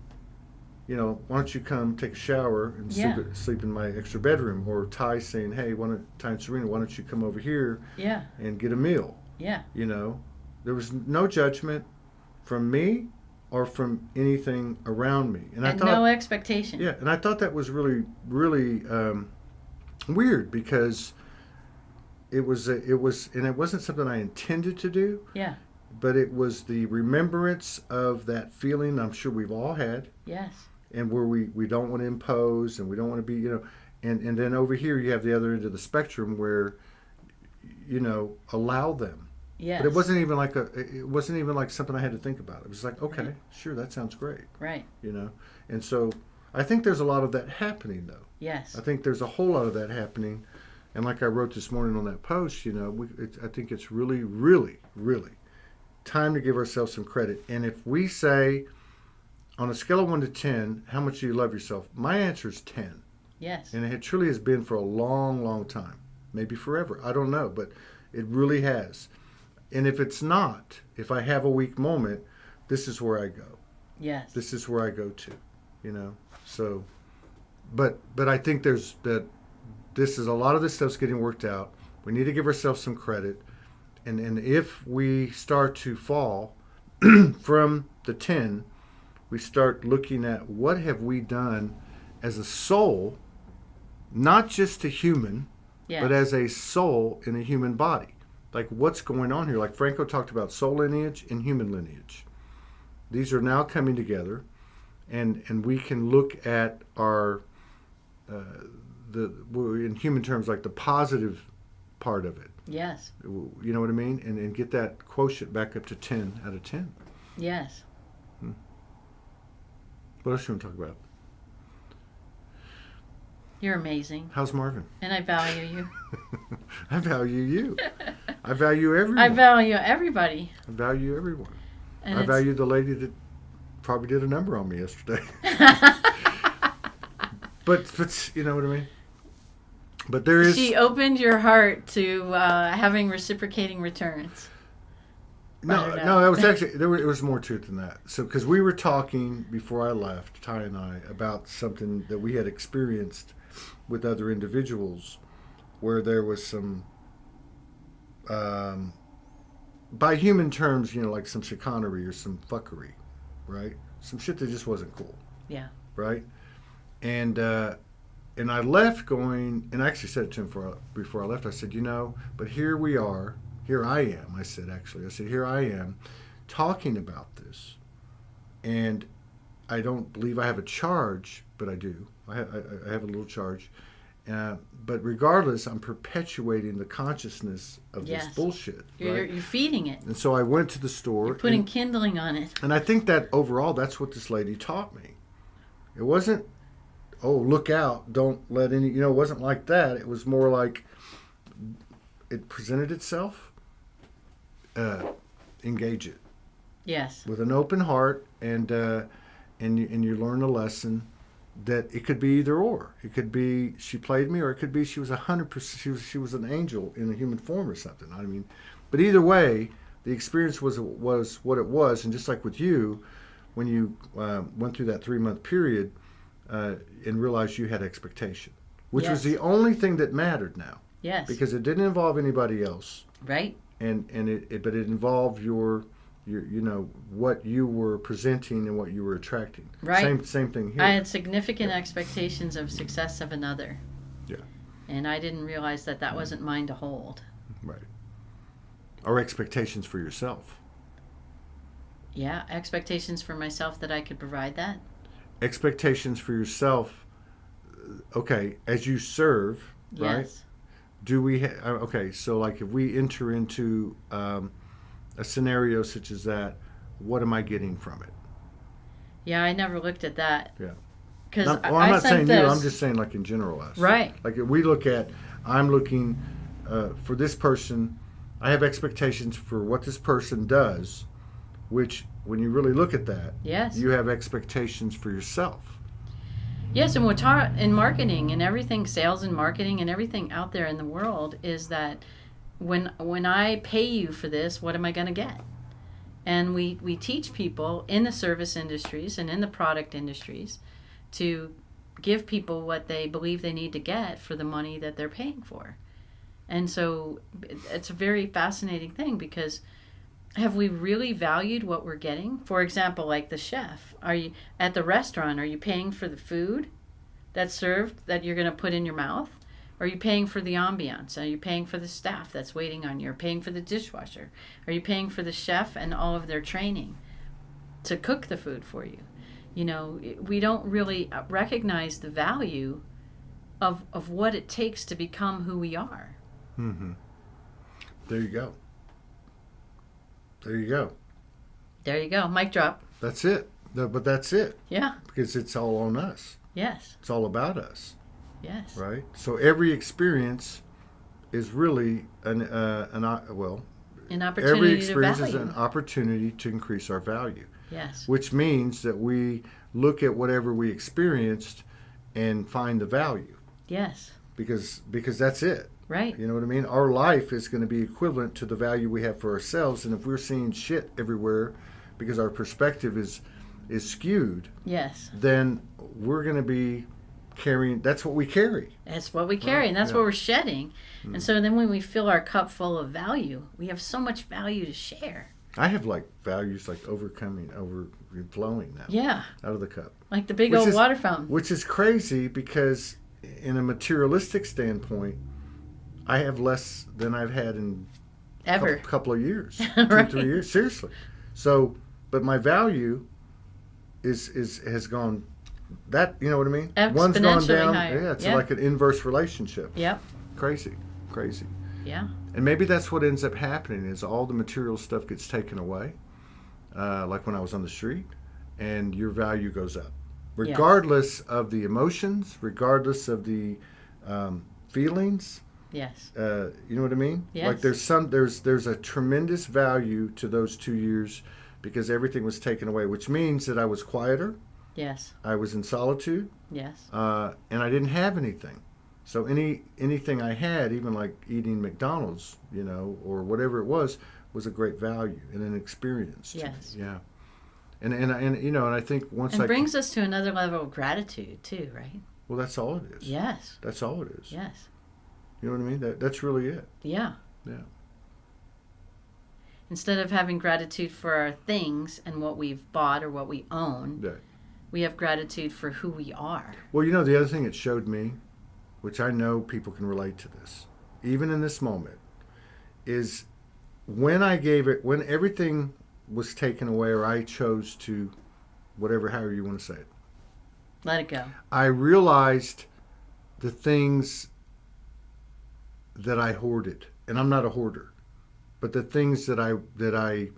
why don't you come take a shower and sleep in my extra bedroom? Or Ty saying, hey, Ty and Serena, why don't you come over here and get a meal? Yeah. There was no judgment from me or from anything around me. And I thought, no expectation. Yeah, and I thought that was really, really weird, because it wasn't something I intended to do. Yeah. But it was the remembrance of that feeling I'm sure we've all had. Yes. And where we don't want to impose and we don't want to be, and then over here you have the other end of the spectrum where, allow them. Yes. But it wasn't even like something I had to think about. It was like, okay, sure, that sounds great. Right. And so I think there's a lot of that happening, though. Yes. I think there's a whole lot of that happening. And like I wrote this morning on that post, I think it's really, really, really time to give ourselves some credit. And if we say, on a scale of 1 to 10, how much do you love yourself? My answer is 10. Yes. And it truly has been for a long, long time. Maybe forever. I don't know. But it really has. And if it's not, if I have a weak moment, this is where I go. Yes. This is where I go to, So, but I think there's that. This is a lot of this stuff's getting worked out. We need to give ourselves some credit, and if we start to fall from the 10, we start looking at what have we done as a soul, not just a human, but as a soul in a human body. Like what's going on here? Like Franco talked about soul lineage and human lineage. These are now coming together, and we can look at our in human terms, like the positive part of it. Yes. You know what I mean? And get that quotient back up to 10 out of 10. Yes. What else you want to talk about? You're amazing. How's Marvin? And I value you. I value you. I value everyone. I value everybody. I value everyone. And I value the lady that probably did a number on me yesterday. but you know what I mean? But there is... She opened your heart to having reciprocating returns. No, it was actually it was more to it than that. So, because we were talking before I left, Ty and I, about something that we had experienced with other individuals, where there was some, by human terms, like some chicanery or some fuckery, right? Some shit that just wasn't cool. Yeah. Right. And I left going, and I actually said it to him before I left. I said, but here we are. Here I am, I said, here I am talking about this. And I don't believe I have a charge, but I do. I have a little charge. But regardless, I'm perpetuating the consciousness of this bullshit. You're feeding it. And so I went to the store. You're putting kindling on it. And I think that overall, that's what this lady taught me. It wasn't, oh, look out, don't let any, it wasn't like that. It was more like it presented itself. Engage it. Yes. With an open heart, and you learn a lesson that it could be either or. It could be she played me, or it could be she was 100%. She was an angel in a human form or something. I mean, but either way, the experience was what it was. And just like with you, when you went through that 3-month period and realized you had expectation, which was the only thing that mattered now. Yes. Because it didn't involve anybody else. Right. But it involved your what you were presenting and what you were attracting. Right. Same thing here. I had significant expectations of success of another. Yeah. And I didn't realize that wasn't mine to hold. Right. Or expectations for yourself. Yeah, expectations for myself that I could provide that. Expectations for yourself. Okay, as you serve, right? Yes. Do we okay, so like if we enter into a scenario such as that, what am I getting from it? Yeah, I never looked at that. Yeah. Because I'm not saying you, I'm just saying like in general us. Right. Like if we I'm looking for this person, I have expectations for what this person does, which when you really look at that, yes, you have expectations for yourself. Yes, and we're taught in marketing and everything, sales and marketing and everything out there in the world is that when I pay you for this, what am I going to get? And we teach people in the service industries and in the product industries to give people what they believe they need to get for the money that they're paying for. And so it's a very fascinating thing because have we really valued what we're getting? For example, like the chef. Are you at the restaurant, are you paying for the food that's served that you're going to put in your mouth? Or are you paying for the ambiance? Are you paying for the staff that's waiting on you? Are you paying for the dishwasher? Are you paying for the chef and all of their training to cook the food for you? We don't really recognize the value of what it takes to become who we are. Mm-hmm. There you go. There you go. There you go. Mic drop. That's it. But that's it. Yeah. Because it's all on us. Yes. It's all about us. Yes. Right? So every experience is really an opportunity. Every experience is an opportunity to increase our value. Yes. Which means that we look at whatever we experienced and find the value. Yes. Because that's it. Right. You know what I mean? Our life is going to be equivalent to the value we have for ourselves. And if we're seeing shit everywhere because our perspective is skewed, yes, then we're going to be carrying, that's what we carry. That's what we carry, and that's what we're shedding. Mm. And so then when we fill our cup full of value, we have so much value to share. I have like values like overflowing now. Yeah. Out of the cup. Like the big old water fountain. Which is crazy because in a materialistic standpoint, I have less than I've had in ever couple of years, right. 2-3 years, seriously. So, but my value has gone. That you know what I mean? One's gone down. Higher. Yeah, it's like an inverse relationship. Yep. Crazy. Yeah. And maybe that's what ends up happening is all the material stuff gets taken away, like when I was on the street, and your value goes up. Regardless of the emotions, regardless of the feelings. Yes. You know what I mean? Yes. Like there's a tremendous value to those 2 years because everything was taken away, which means that I was quieter. Yes. I was in solitude. Yes. And I didn't have anything. So anything I had, even like eating McDonald's, you know, or whatever it was a great value and an experience. Yes. To me. Yeah. And you know, and I think once it brings us to another level of gratitude too, right? Well, that's all it is. Yes. That's all it is. Yes. You know what I mean? That's really it. Yeah. Yeah. Instead of having gratitude for our things and what we've bought or what we own, Yeah. we have gratitude for who we are. Well, you know, the other thing it showed me, which I know people can relate to this, even in this moment, is when everything was taken away or I chose to, however you want to say it. Let it go. I realized the things that I hoarded, and I'm not a hoarder, but the things that I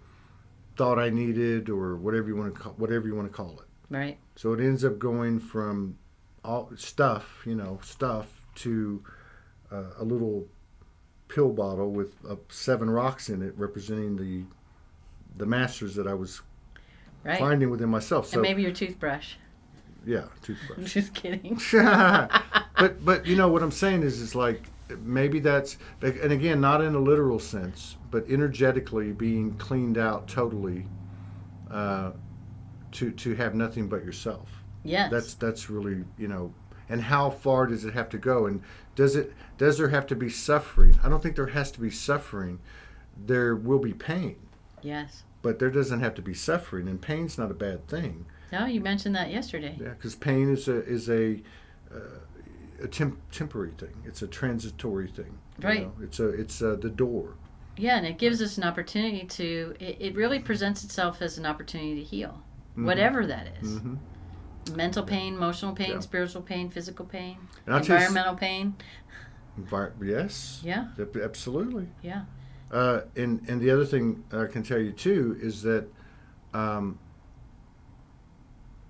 thought I needed or whatever you want to call it. Right. So it ends up going from all stuff to a little pill bottle with 7 rocks in it, representing the masters that I was finding within myself. So and maybe your toothbrush. Yeah, toothbrush. I'm just kidding. but you know what I'm saying is like maybe that's, and again, not in a literal sense, but energetically being cleaned out totally, to have nothing but yourself. Yes. That's really, you know. And how far does it have to go? And does there have to be suffering? I don't think there has to be suffering. There will be pain. Yes. But there doesn't have to be suffering, and pain's not a bad thing. No, you mentioned that yesterday. Yeah, because pain is a temporary thing. It's a transitory thing. Right. You know? It's the door. Yeah, and it gives us an opportunity to. It really presents itself as an opportunity to heal, whatever that is. Mm-hmm. Mental pain, emotional pain, Yeah. spiritual pain, physical pain, And environmental pain. Yes. Yeah. Absolutely. Yeah. And the other thing I can tell you too is that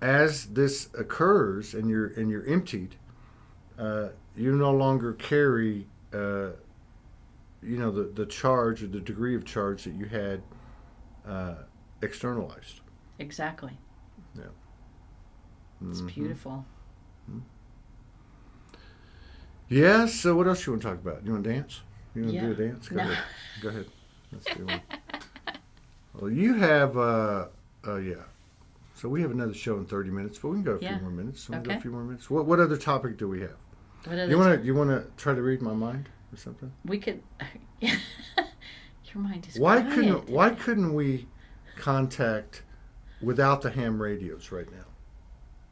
as this occurs and you're emptied, you no longer carry the charge or the degree of charge that you had externalized. Exactly. Yeah. It's beautiful. Mm-hmm. Yeah, so what else you want to talk about? You want to dance? You want to do a dance? Go ahead. Go ahead. Let's do one. Well, you have, yeah. So we have another show in 30 minutes, but we can go a few more minutes. Want to go a few more minutes? What other topic do we have? You want to try to read my mind or something? We could. Your mind is Why quiet. couldn't we contact without the ham radios right now?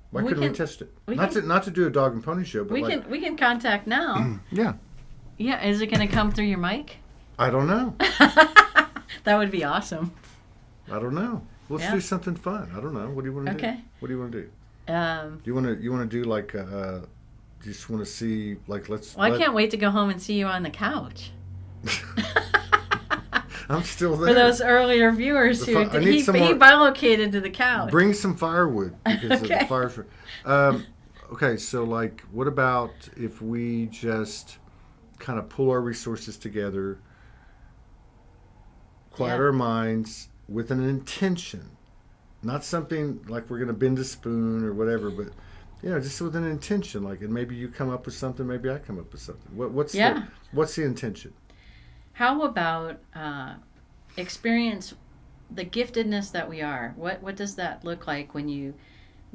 Why couldn't we test it? Not to do a dog and pony show, but we can contact now. Yeah. Yeah, is it going to come through your mic? I don't know. That would be awesome. I don't know. Let's do something fun. I don't know. What do you want to do? Okay. What do you want to do? You want to do like just want to see like let's. Well, I can't wait to go home and see you on the couch. I'm still there. For those earlier viewers he bilocated to the couch. Bring some firewood because of the fires. Okay, so like, what about if we just kind of pull our resources together, quiet our minds with an intention, not something like we're going to bend a spoon or whatever, but just with an intention, like, and maybe you come up with something, maybe I come up with something. What's the intention? How about experience the giftedness that we are? What does that look like when you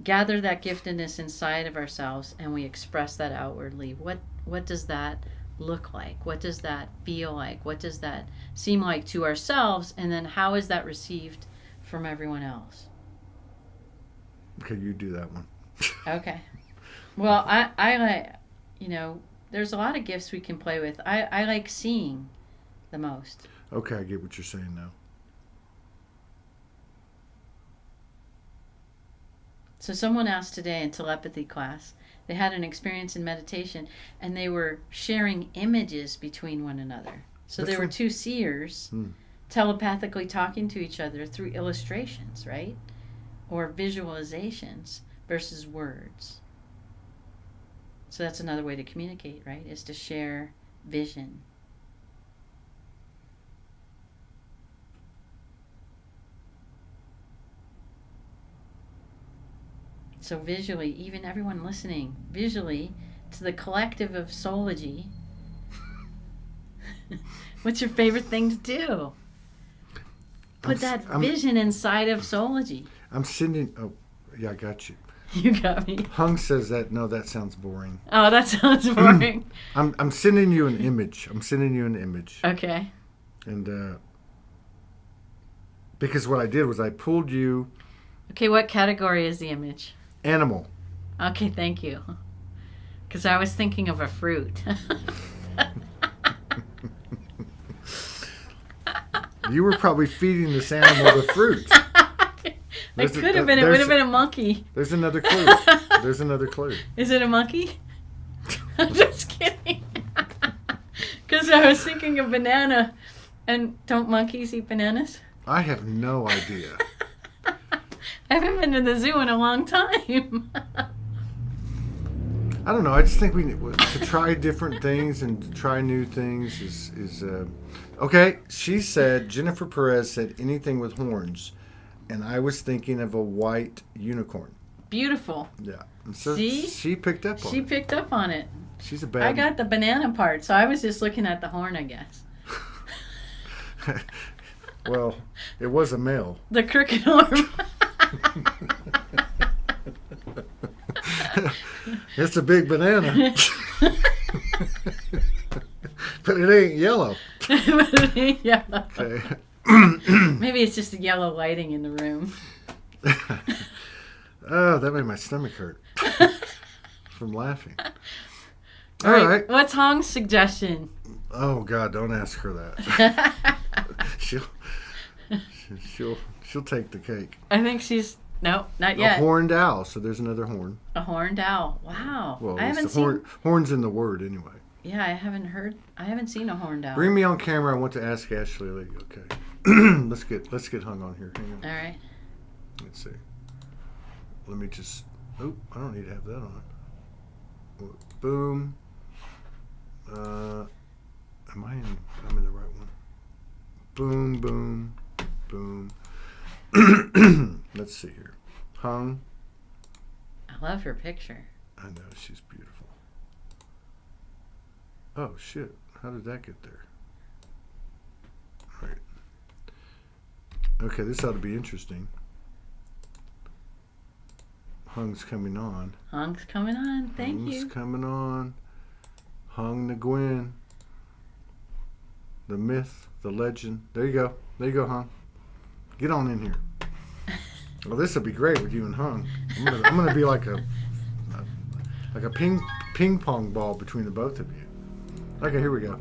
gather that giftedness inside of ourselves and we express that outwardly? What does that look like? What does that feel like? What does that seem like to ourselves? And then how is that received from everyone else? Okay, you do that one. Okay. Well, I like, there's a lot of gifts we can play with. I like seeing the most. Okay, I get what you're saying now. So someone asked today in telepathy class, they had an experience in meditation and they were sharing images between one another. So Which there were one? two seers telepathically talking to each other through illustrations, right? Or visualizations versus words. So that's another way to communicate, right? Is to share vision. So visually, even everyone listening, visually, to the collective of Soulogy, what's your favorite thing to do? Put that vision inside of Soulogy. I'm sending. Oh, yeah, I got you. You got me. Hung says that. No, that sounds boring. Oh, that sounds boring. I'm sending you an image. Okay. And because what I did was I pulled you Okay, what category is the image? animal. Okay, thank you. Because I was thinking of a fruit. You were probably feeding this animal the fruit. It could have been. It would have been a monkey. There's another clue. There's another clue. Is it a monkey? I'm just kidding. Because I was thinking of banana. And don't monkeys eat bananas? I have no idea. I haven't been to the zoo in a long time. I don't know. I just think we need to try different things and to try new things is okay. She said, Jennifer Perez said anything with horns, and I was thinking of a white unicorn. Beautiful. Yeah. And so See? she picked up on She it. picked up on it. She's a bad. I got the banana part, so I was just looking at the horn, I guess. Well, it was a male. The crooked arm. It's a big banana. But it ain't yellow. Yeah. Okay. Maybe it's just the yellow lighting in the room. Oh, that made my stomach hurt from laughing. All right. What's Hong's suggestion? Oh God, don't ask her that. she'll take the cake. I think she's no, not yet. A horned owl. So there's another horn. A horned owl. Wow. Well, I haven't the seen. horns in the word anyway. Yeah, I haven't seen a horned owl. Bring me on camera. I want to ask Ashley Lee. Okay. let's get hung on here. Hang on. All right. Let's see. Let me just. Oh, I don't need to have that on. Boom. I'm in the right one. Boom, boom, boom. Let's see here. Hung. I love her picture. I know, she's beautiful. Oh, shit. How did that get there? All right. Okay, this ought to be interesting. Hung's coming on. Hong's coming on. Thank Hung's you. coming on. Hung the Gwen. The myth, the legend. There you go. There you go, Hung. Get on in here. Well, this will be great with you and Hung. I'm gonna be like a ping pong ball between the both of you. Okay, here we go.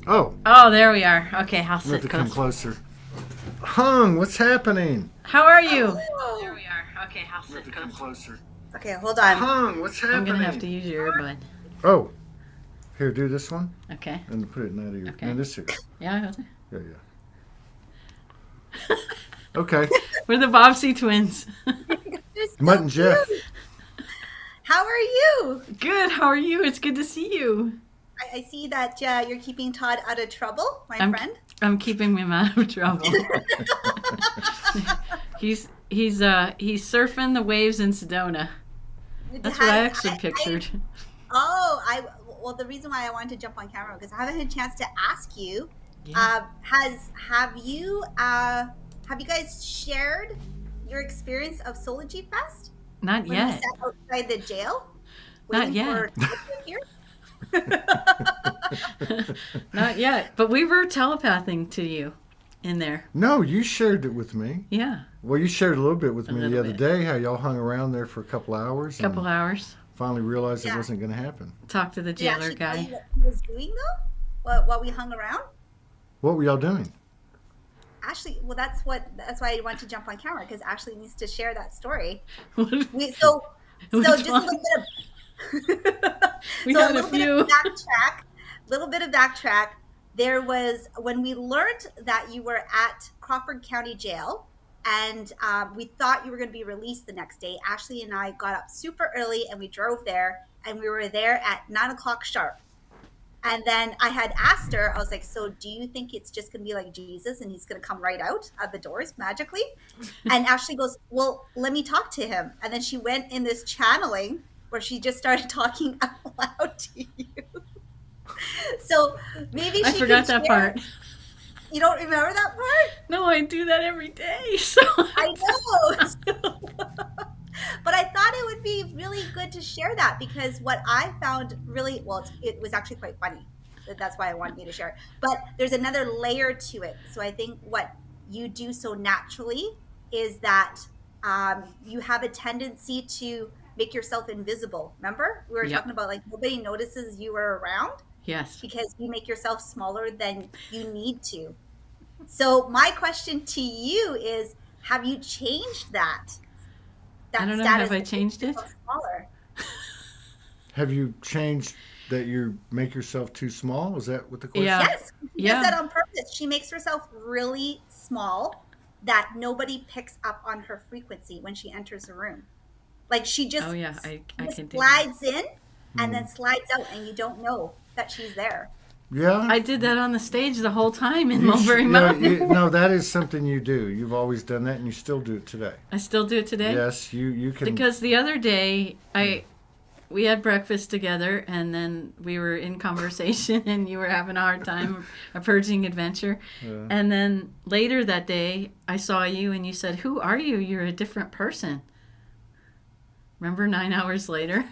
Oh. Oh, there we are. Okay, I'll I'm gonna have sit to come close. closer. Hung, what's happening? How are you? Oh. There we are. Okay, I'll I'm gonna have sit to come close. closer. Okay, hold on. Hung, what's happening? I'm gonna have to use your earbud. Oh. Here, do this one Okay. and put it in that ear. Okay. No, this ear. Yeah. Yeah, yeah. Okay. We're the Bobbsey twins. Mutt and Jeff. How are you? Good. How are you? It's good to see you. I see that you're keeping Todd out of trouble, my friend. I'm keeping him out of trouble. He's surfing the waves in Sedona. That's what I actually pictured. Well, the reason why I wanted to jump on camera because I haven't had a chance to ask you. Yeah. Have you guys shared your experience of Soulogy Fest? Not When yet. you sat outside the jail? Not waiting yet. for here? Not yet. But we were telepathing to you in there. No, you shared it with me. Yeah. Well, you shared a little bit with A me the little other bit. day, how y'all hung around there for a couple hours. And Couple hours. finally realized it Yeah. wasn't going to happen. Talk to the Did he jailer actually tell you guy. what he was doing though? While we hung around? What were y'all doing? Ashley, well, that's why I wanted to jump on camera because Ashley needs to share that story. So Which just a one? little bit of We so had a a little bit few. of backtrack. Little bit of backtrack. there was, when we learned that you were at Crawford County Jail, and we thought you were going to be released the next day. Ashley and I got up super early and we drove there, and we were there at 9 o'clock sharp. And then I had asked her, I was like, so do you think it's just going to be like Jesus and he's going to come right out of the doors magically? And Ashley goes, well, let me talk to him. And then she went in this channeling where she just started talking out loud to you. So maybe she I forgot that part. You don't remember that part? No, I do that every day. So I know. But I thought it would be really good to share that, because what I found really, well, it was actually quite funny. That's why I wanted you to share it. But there's another layer to it. So I think what you do so naturally is that you have a tendency to make yourself invisible. Remember? We were Yep. talking about like nobody notices you were around yes. because you make yourself smaller than you need to. So my question to you is, have you changed that? I don't know. status Have I of changed it? smaller? Have you changed that you make yourself too small? Is that what the question? Yeah. Yes, she Yeah. does that on purpose. She makes herself really small that nobody picks up on her frequency when she enters a room. Like she just, Oh yeah, I just can do that. slides in and then slides out, and you don't know that she's there. Yeah. I did that on the stage the whole time in You Mulberry sh- Mountain. no, that is something you do. You've always done that, and you still do it today. I still do it today. Yes, you can. Because the other day we had breakfast together, and then we were in conversation, and you were having a hard time, a purging adventure. Yeah. And then later that day, I saw you, and you said, "Who are you? You're a different person." Remember 9 hours later?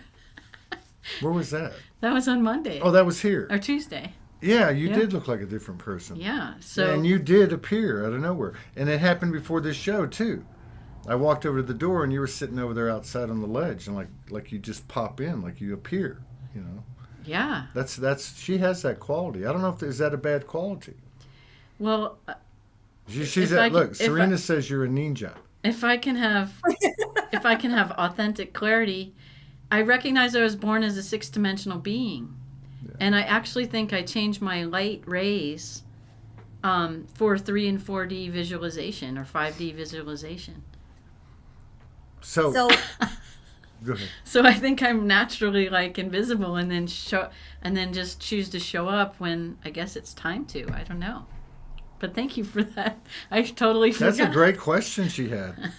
Where was that? That was on Monday Oh, that was here. or Tuesday. Yeah, you Yeah. did look like a different person. Yeah. So And you did appear out of nowhere. And it happened before this show, too. I walked over to the door, and you were sitting over there outside on the ledge, and like you just pop in, like you appear, you know. yeah. That's she has that quality. I don't know if is that a bad quality. Well, She's If I that. can- Look, if Serena I- says you're a ninja. if I can have authentic clarity, I recognize I was born as a six-dimensional being. Yeah. And I actually think I changed my light rays for 3 and 4D visualization or 5D visualization. So, So go ahead. So I think I'm naturally like invisible, and then just choose to show up when I guess it's time to. I don't know. But thank you for that. I totally forgot. That's a great question she had.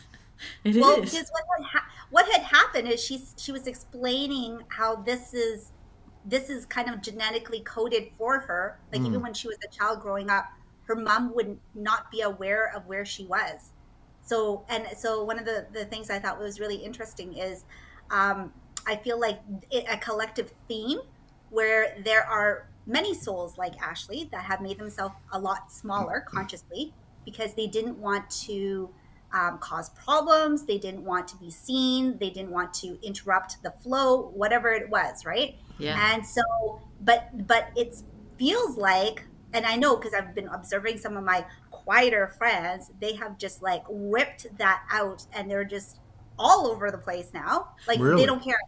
It well, is. because what had happened is she was explaining how this is kind of genetically coded for her. Like even when she was a child growing up, her mom would not be aware of where she was. So one of the things I thought was really interesting is I feel like a collective theme where there are many souls like Ashley that have made themselves a lot smaller consciously because they didn't want to cause problems. They didn't want to be seen. They didn't want to interrupt the flow, whatever it was, right? Yeah. And so, but it feels like, and I know because I've been observing some of my quieter friends, they have just like whipped that out, and they're just all over the place now. Like Really? they don't care.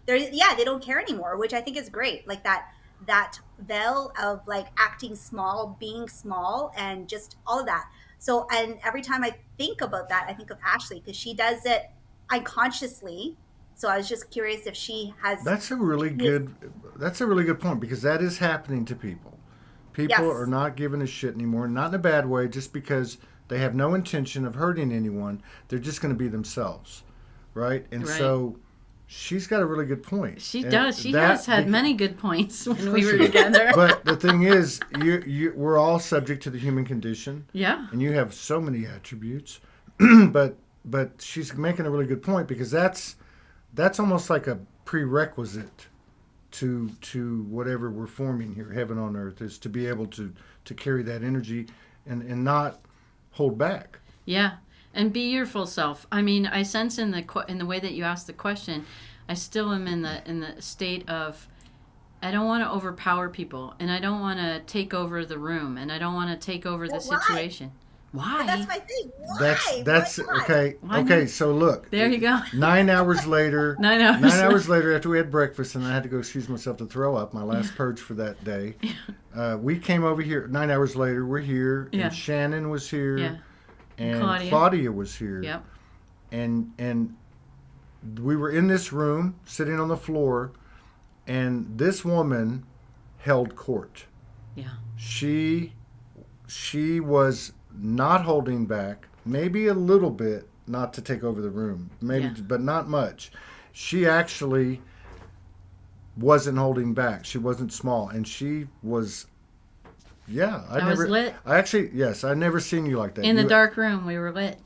They don't care anymore, which I think is great. Like that veil of like acting small, being small, and just all of that. So, and every time I think about that, I think of Ashley because she does it unconsciously. So I was just curious if she has. That's a really good point, because that is happening to people. People Yes. are not giving a shit anymore, not in a bad way, just because they have no intention of hurting anyone. They're just going to be themselves, right? And Right. so she's got a really good point. She And does. She that- has had many good points when we course were she does. together. But the thing is, we're all subject to the human condition, Yeah. and you have so many attributes. but she's making a really good point, because that's almost like a prerequisite to whatever we're forming here, heaven on earth, is to be able to carry that energy and not hold back. Yeah, and be your full self. I mean, I sense in the way that you asked the question, I still am in the state of I don't want to overpower people, and I don't want to take over the room, and I don't want to take over the Well, why? situation. Why? That's my thing. Why? That's Why not? okay. Why Okay, not? so look. There you go. 9 hours later. 9 hours. 9 hours later, after we had breakfast, and I had to go excuse myself to throw up, my last purge for that day. We came over here. 9 hours later, we're here, Yeah. and Shannon was here, Yeah. and Claudia. Claudia was here, Yep. and we were in this room, sitting on the floor, and this woman held court. Yeah. She was not holding back, maybe a little bit, not to take over the room, maybe, Yeah. but not much. She actually wasn't holding back. She wasn't small, and she was. Yeah, I was lit. I actually, yes, I never seen you like that. In the You- dark room, we were lit.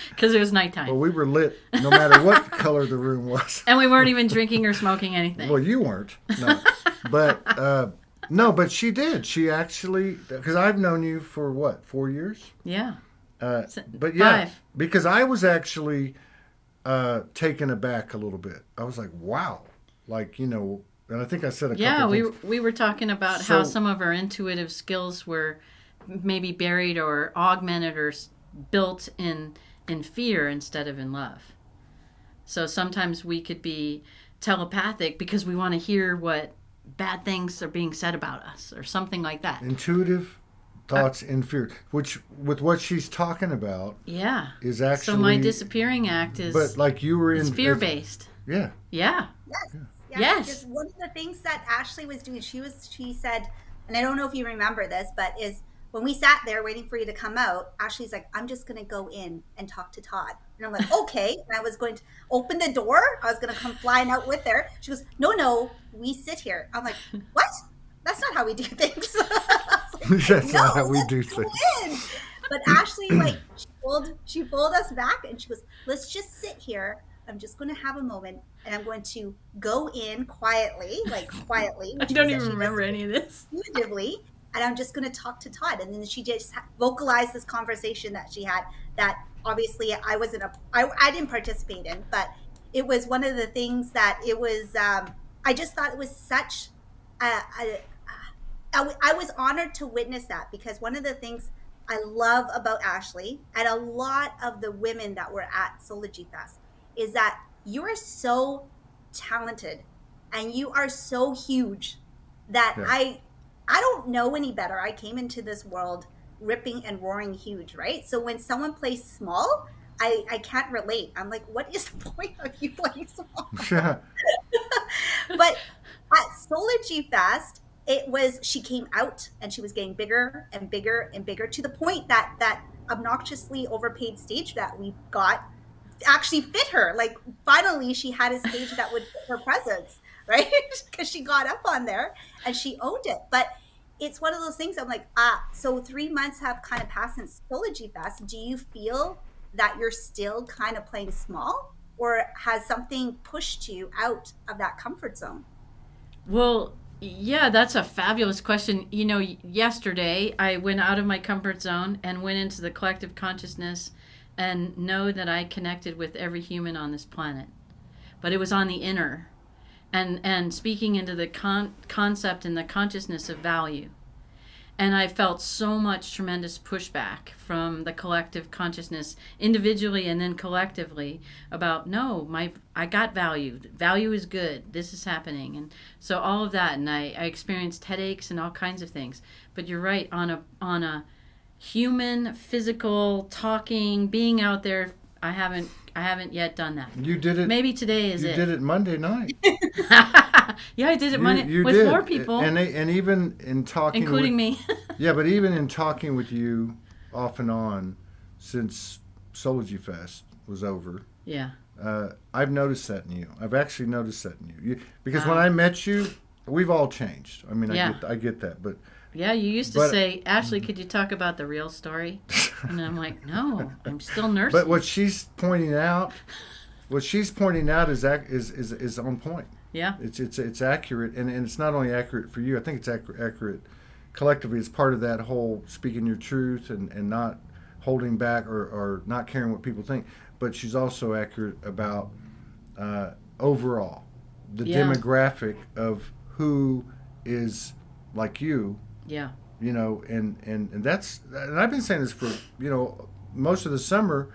Because it was nighttime. Well, we were lit no matter what color the room was. And we weren't even drinking or smoking anything. Well, you weren't. No. But no, but she did. She actually, because I've known you for what, 4 years? Yeah. But yeah, 5. because I was actually taken aback a little bit. I was like, wow, like, you know, and I think I said a Yeah, couple we things. we were talking about how So- some of our intuitive skills were maybe buried or augmented or built in fear instead of in love. So sometimes we could be telepathic because we want to hear what bad things are being said about us or something like that. Intuitive thoughts in fear, which with what she's talking about Yeah. is actually. So my disappearing act is But like you were in fear based. Yeah. Yeah. Yes. Yes. Because one of the things that Ashley was doing, she said, and I don't know if you remember this, but is when we sat there waiting for you to come out, Ashley's like, I'm just going to go in and talk to Todd. And I'm like, okay. And I was going to open the door. I was going to come flying out with her. She goes, no, we sit here. I'm like, what? That's not how we do things. I was like, That's no, not how we let's do go things. in. But Ashley, like, she pulled us back and she goes, let's just sit here. I'm just going to have a moment and I'm going to go in quietly. I don't even remember any of this. Intuitively, and I'm just going to talk to Todd. And then she just vocalized this conversation that she had that obviously I didn't participate in, but it was one of the things that it was, I just thought it was such, I was honored to witness that because one of the things I love about Ashley and a lot of the women that were at Soulogy Fest is that you are so talented and you are so huge that Yeah. I don't know any better. I came into this world ripping and roaring huge, right? So when someone plays small, I can't relate. I'm like, what is the point of you playing small? Yeah. But at Soulogy Fest, she came out and she was getting bigger and bigger and bigger to the point that obnoxiously overpaid stage that we got actually fit her. Like finally she had a stage that would fit her presence, right? Because she got up on there and she owned it. But it's one of those things I'm like, so 3 months have kind of passed since Soulogy Fest. Do you feel that you're still kind of playing small or has something pushed you out of that comfort zone? Well, yeah, that's a fabulous question. You know, yesterday I went out of my comfort zone and went into the collective consciousness and know that I connected with every human on this planet. But it was on the inner and speaking into the concept and the consciousness of value. And I felt so much tremendous pushback from the collective consciousness individually and then collectively about, no, I got value. Value is good. This is happening. And so all of that. And I experienced headaches and all kinds of things. But you're right, on a human, physical, talking, being out there, I haven't yet done that. You did it. Maybe today is You it. did it Monday night. Yeah, I did it Monday You with did. 4 people, and even in talking, including me. Yeah, but even in talking with you off and on since Soulogy Fest was over, Yeah. I've noticed that in you. I've actually noticed that in you. Because Wow. when I met you, we've all changed. I mean, Yeah. I get that, but Yeah, you used to But- say, Ashley, could you talk about the real story? And I'm like, no, I'm still nursing. but what she's pointing out is on point. Yeah. It's accurate, and it's not only accurate for you. I think it's accurate collectively. It's part of that whole speaking your truth and not holding back or not caring what people think. But she's also accurate about overall the Yeah. demographic of who is like you Yeah. you know, and that's, and I've been saying this for, you know, most of the summer.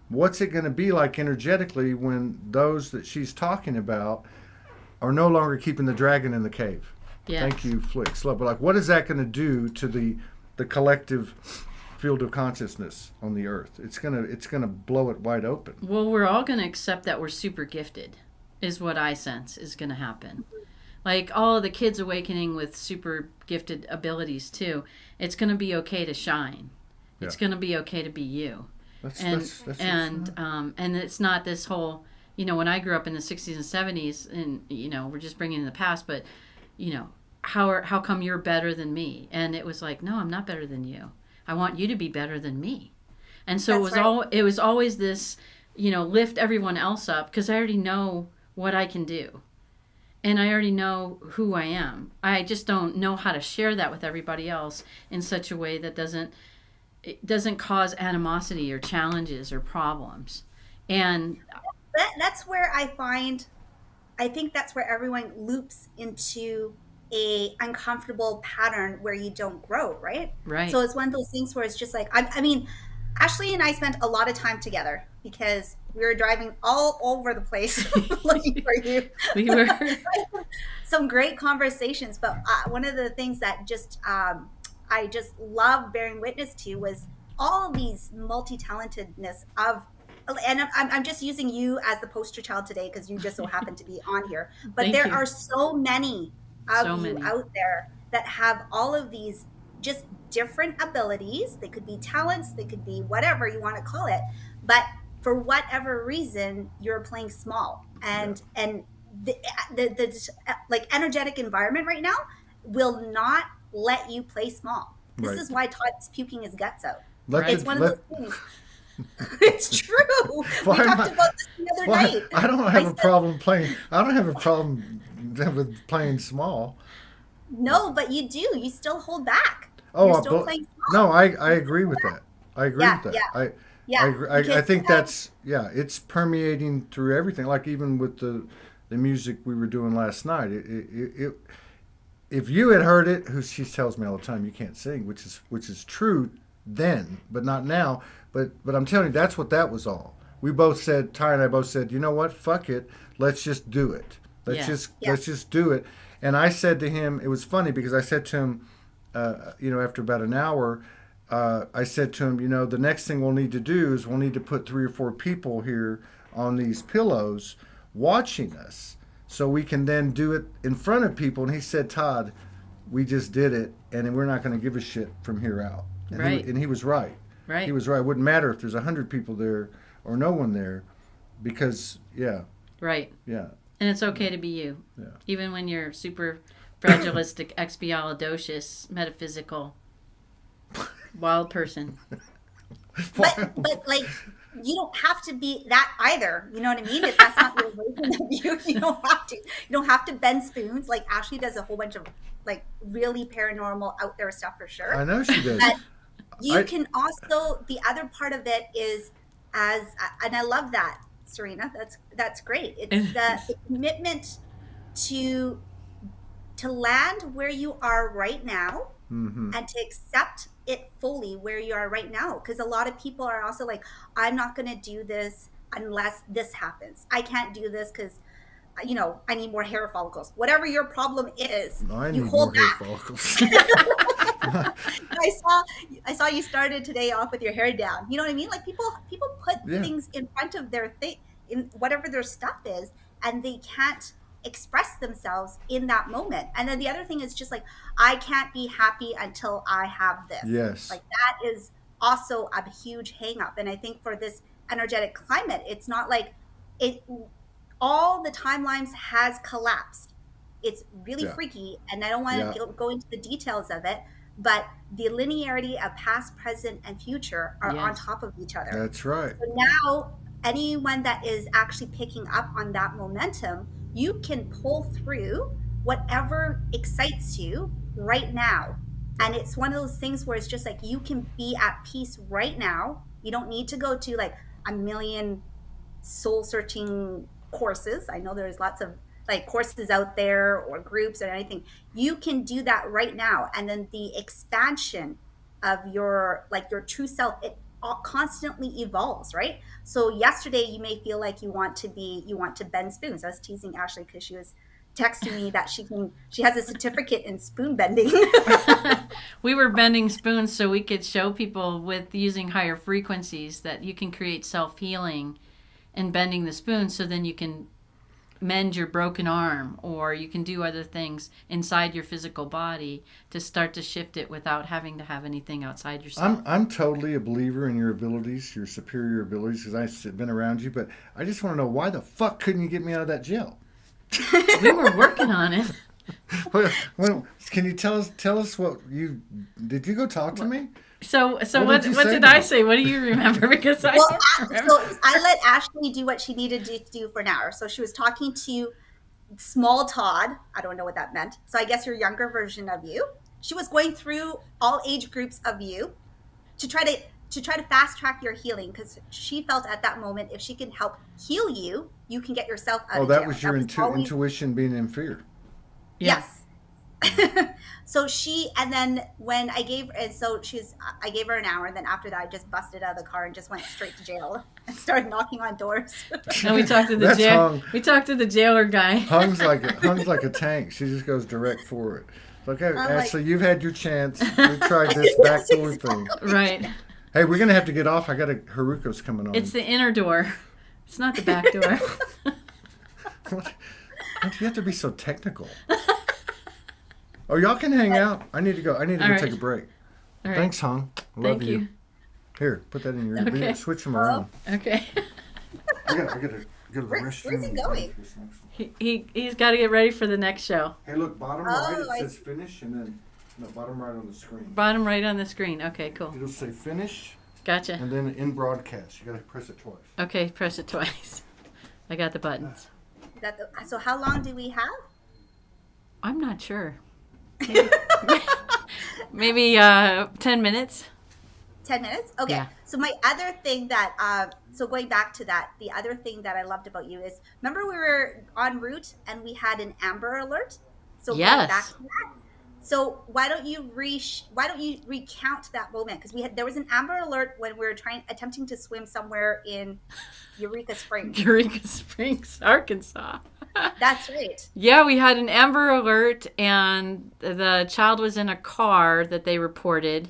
What's it going to be like energetically when those that she's talking about are no longer keeping the dragon in the cave? Yes. Thank you, Flix. But like, what is that going to do to the collective field of consciousness on the earth? It's gonna blow it wide open. Well, we're all going to accept that we're super gifted, is what I sense is going to happen. Like all of the kids awakening with super gifted abilities too. It's going to be okay to shine. It's going to be okay to be you. That's and it's not this whole, you know, when I grew up in the 60s and 70s, and you know, we're just bringing in the past, but you know, how come you're better than me? And it was like, no, I'm not better than you. I want you to be better than me. And so it was always this, you know, lift everyone else up, because I already know what I can do. And I already know who I am. I just don't know how to share that with everybody else in such a way that doesn't cause animosity or challenges or problems. And that's where I think that's where everyone loops into a uncomfortable pattern where you don't grow, right? Right. So it's one of those things where it's just like, I mean, Ashley and I spent a lot of time together because we were driving all over the place looking for you. We were. Some great conversations, but one of the things that just I just love bearing witness to was all of these multi-talentedness of, and I'm just using you as the poster child today because you just so happen to be on here. But Thank there you. are so many of you out there that have all of these just different abilities. They could be talents, they could be whatever you want to call it. But for whatever reason, you're playing small. And the like energetic environment right now will not let you play small. This is why Todd's puking his guts out. It's one of those things. It's true. We talked about this the other night. I don't have a problem playing. I don't have a problem with playing small. No, but you do. You still hold back. Oh, you're still playing small. No, I agree with that. I agree with that. Yeah. I agree. I think that's it's permeating through everything. Like even with the music we were doing last night. If you had heard it, she tells me all the time, you can't sing, which is true then, but not now. But I'm telling you, that's what that was all. We both said, Ty and I both said, you know what, fuck it, let's just do it. Let's just do it. And I said to him, it was funny because I said to him, you know, after about an hour, I said to him, you know, the next thing we'll need to do is we'll need to put 3 or 4 people here on these pillows watching us so we can then do it in front of people. And he said, Todd, we just did it, and we're not going to give a shit from here out. And he was right. Right. He was right. It wouldn't matter if there's 100 people there or no one there because, Right. Yeah. And it's okay to be you. Yeah. Even when you're super fragilistic, expialidocious, metaphysical, wild person. But like, you don't have to be that either. You know what I mean? If that's not your version of you, you don't have to. You don't have to bend spoons. Like Ashley does a whole bunch of like really paranormal out there stuff for sure. I know she does. But you can also, the other part of it is and I love that, Serena. That's great. It's the commitment to land where you are right now, and to accept it fully where you are right now. Because a lot of people are also like, I'm not going to do this unless this happens. I can't do this because, you know, I need more hair follicles. Whatever your problem is, you hold back. Hair follicles. I saw you started today off with your hair down. You know what I mean? Like people put things in front of their thing, in whatever their stuff is, and they can't express themselves in that moment. And then the other thing is just like, I can't be happy until I have this. Yes. Like that is also a huge hang up. And I think for this energetic climate, it's not like all the timelines has collapsed. It's really freaky, and I don't want to go into the details of it, but the linearity of past, present, and future are on top of each other. That's right. So now anyone that is actually picking up on that momentum, you can pull through whatever excites you right now. And it's one of those things where it's just like you can be at peace right now. You don't need to go to like a million soul searching courses. I know there's lots of like courses out there or groups or anything. You can do that right now. And then the expansion of your, like your true self, it constantly evolves, right? So yesterday you may feel like you want to bend spoons. I was teasing Ashley because she was texting me that she has a certificate in spoon bending. We were bending spoons so we could show people with using higher frequencies that you can create self-healing and bending the spoon, so then you can mend your broken arm, or you can do other things inside your physical body to start to shift it without having to have anything outside yourself. I'm totally a believer in your abilities, your superior abilities, because I've been around you. But I just want to know, why the fuck couldn't you get me out of that jail? We were working on it. Well, can you tell us what did you go talk to me? So What what did I say? What do you remember? Because I Well, don't remember. so I let Ashley do what she needed to do for an hour. So she was talking to small Todd. I don't know what that meant. So I guess your younger version of you. She was going through all age groups of you to try to fast track your healing, because she felt at that moment, if she can help heal you, you can get yourself out Oh, of that jail. was your always- intuition being in fear. Yes. So and then when I gave her an hour, and then after that I just busted out of the car and just went straight to jail and started knocking on doors. And we talked to the That's jail. hung. We talked to the jailer guy. Hung's like a tank. She just goes direct for it. Okay, Ashley, you've had your chance. We tried this backdoor thing. Right. Hey, we're gonna have to get off. I got Haruko's coming on. It's the inner door. It's not the back door. Why do you have to be so technical? Oh, y'all can hang out. I need to go. All right. Take a break. All right. Thanks, Hung. Love Thank you. Here, put that in your Okay. ear. Switch them around. Okay. I gotta go to the restroom. Where's he going? He's got to get ready for the next show. Hey, look, bottom Oh, right, it says finish, and then, no, bottom right on the screen. Bottom right on the screen. Okay, cool. It'll say finish, Gotcha. and then in broadcast. You gotta press it twice. Okay, press it twice. I got the buttons. So how long do we have? I'm not sure. Maybe 10 minutes. 10 minutes? Okay. Yeah. So my other thing that, so going back to that, the other thing that I loved about you is, remember we were en route and we had an Amber Alert? So Yes. going back to that. So why don't you recount that moment? Because there was an Amber Alert when we were attempting to swim somewhere in Eureka Springs. Eureka Springs, Arkansas. That's right. Yeah, we had an Amber Alert, and the child was in a car that they reported.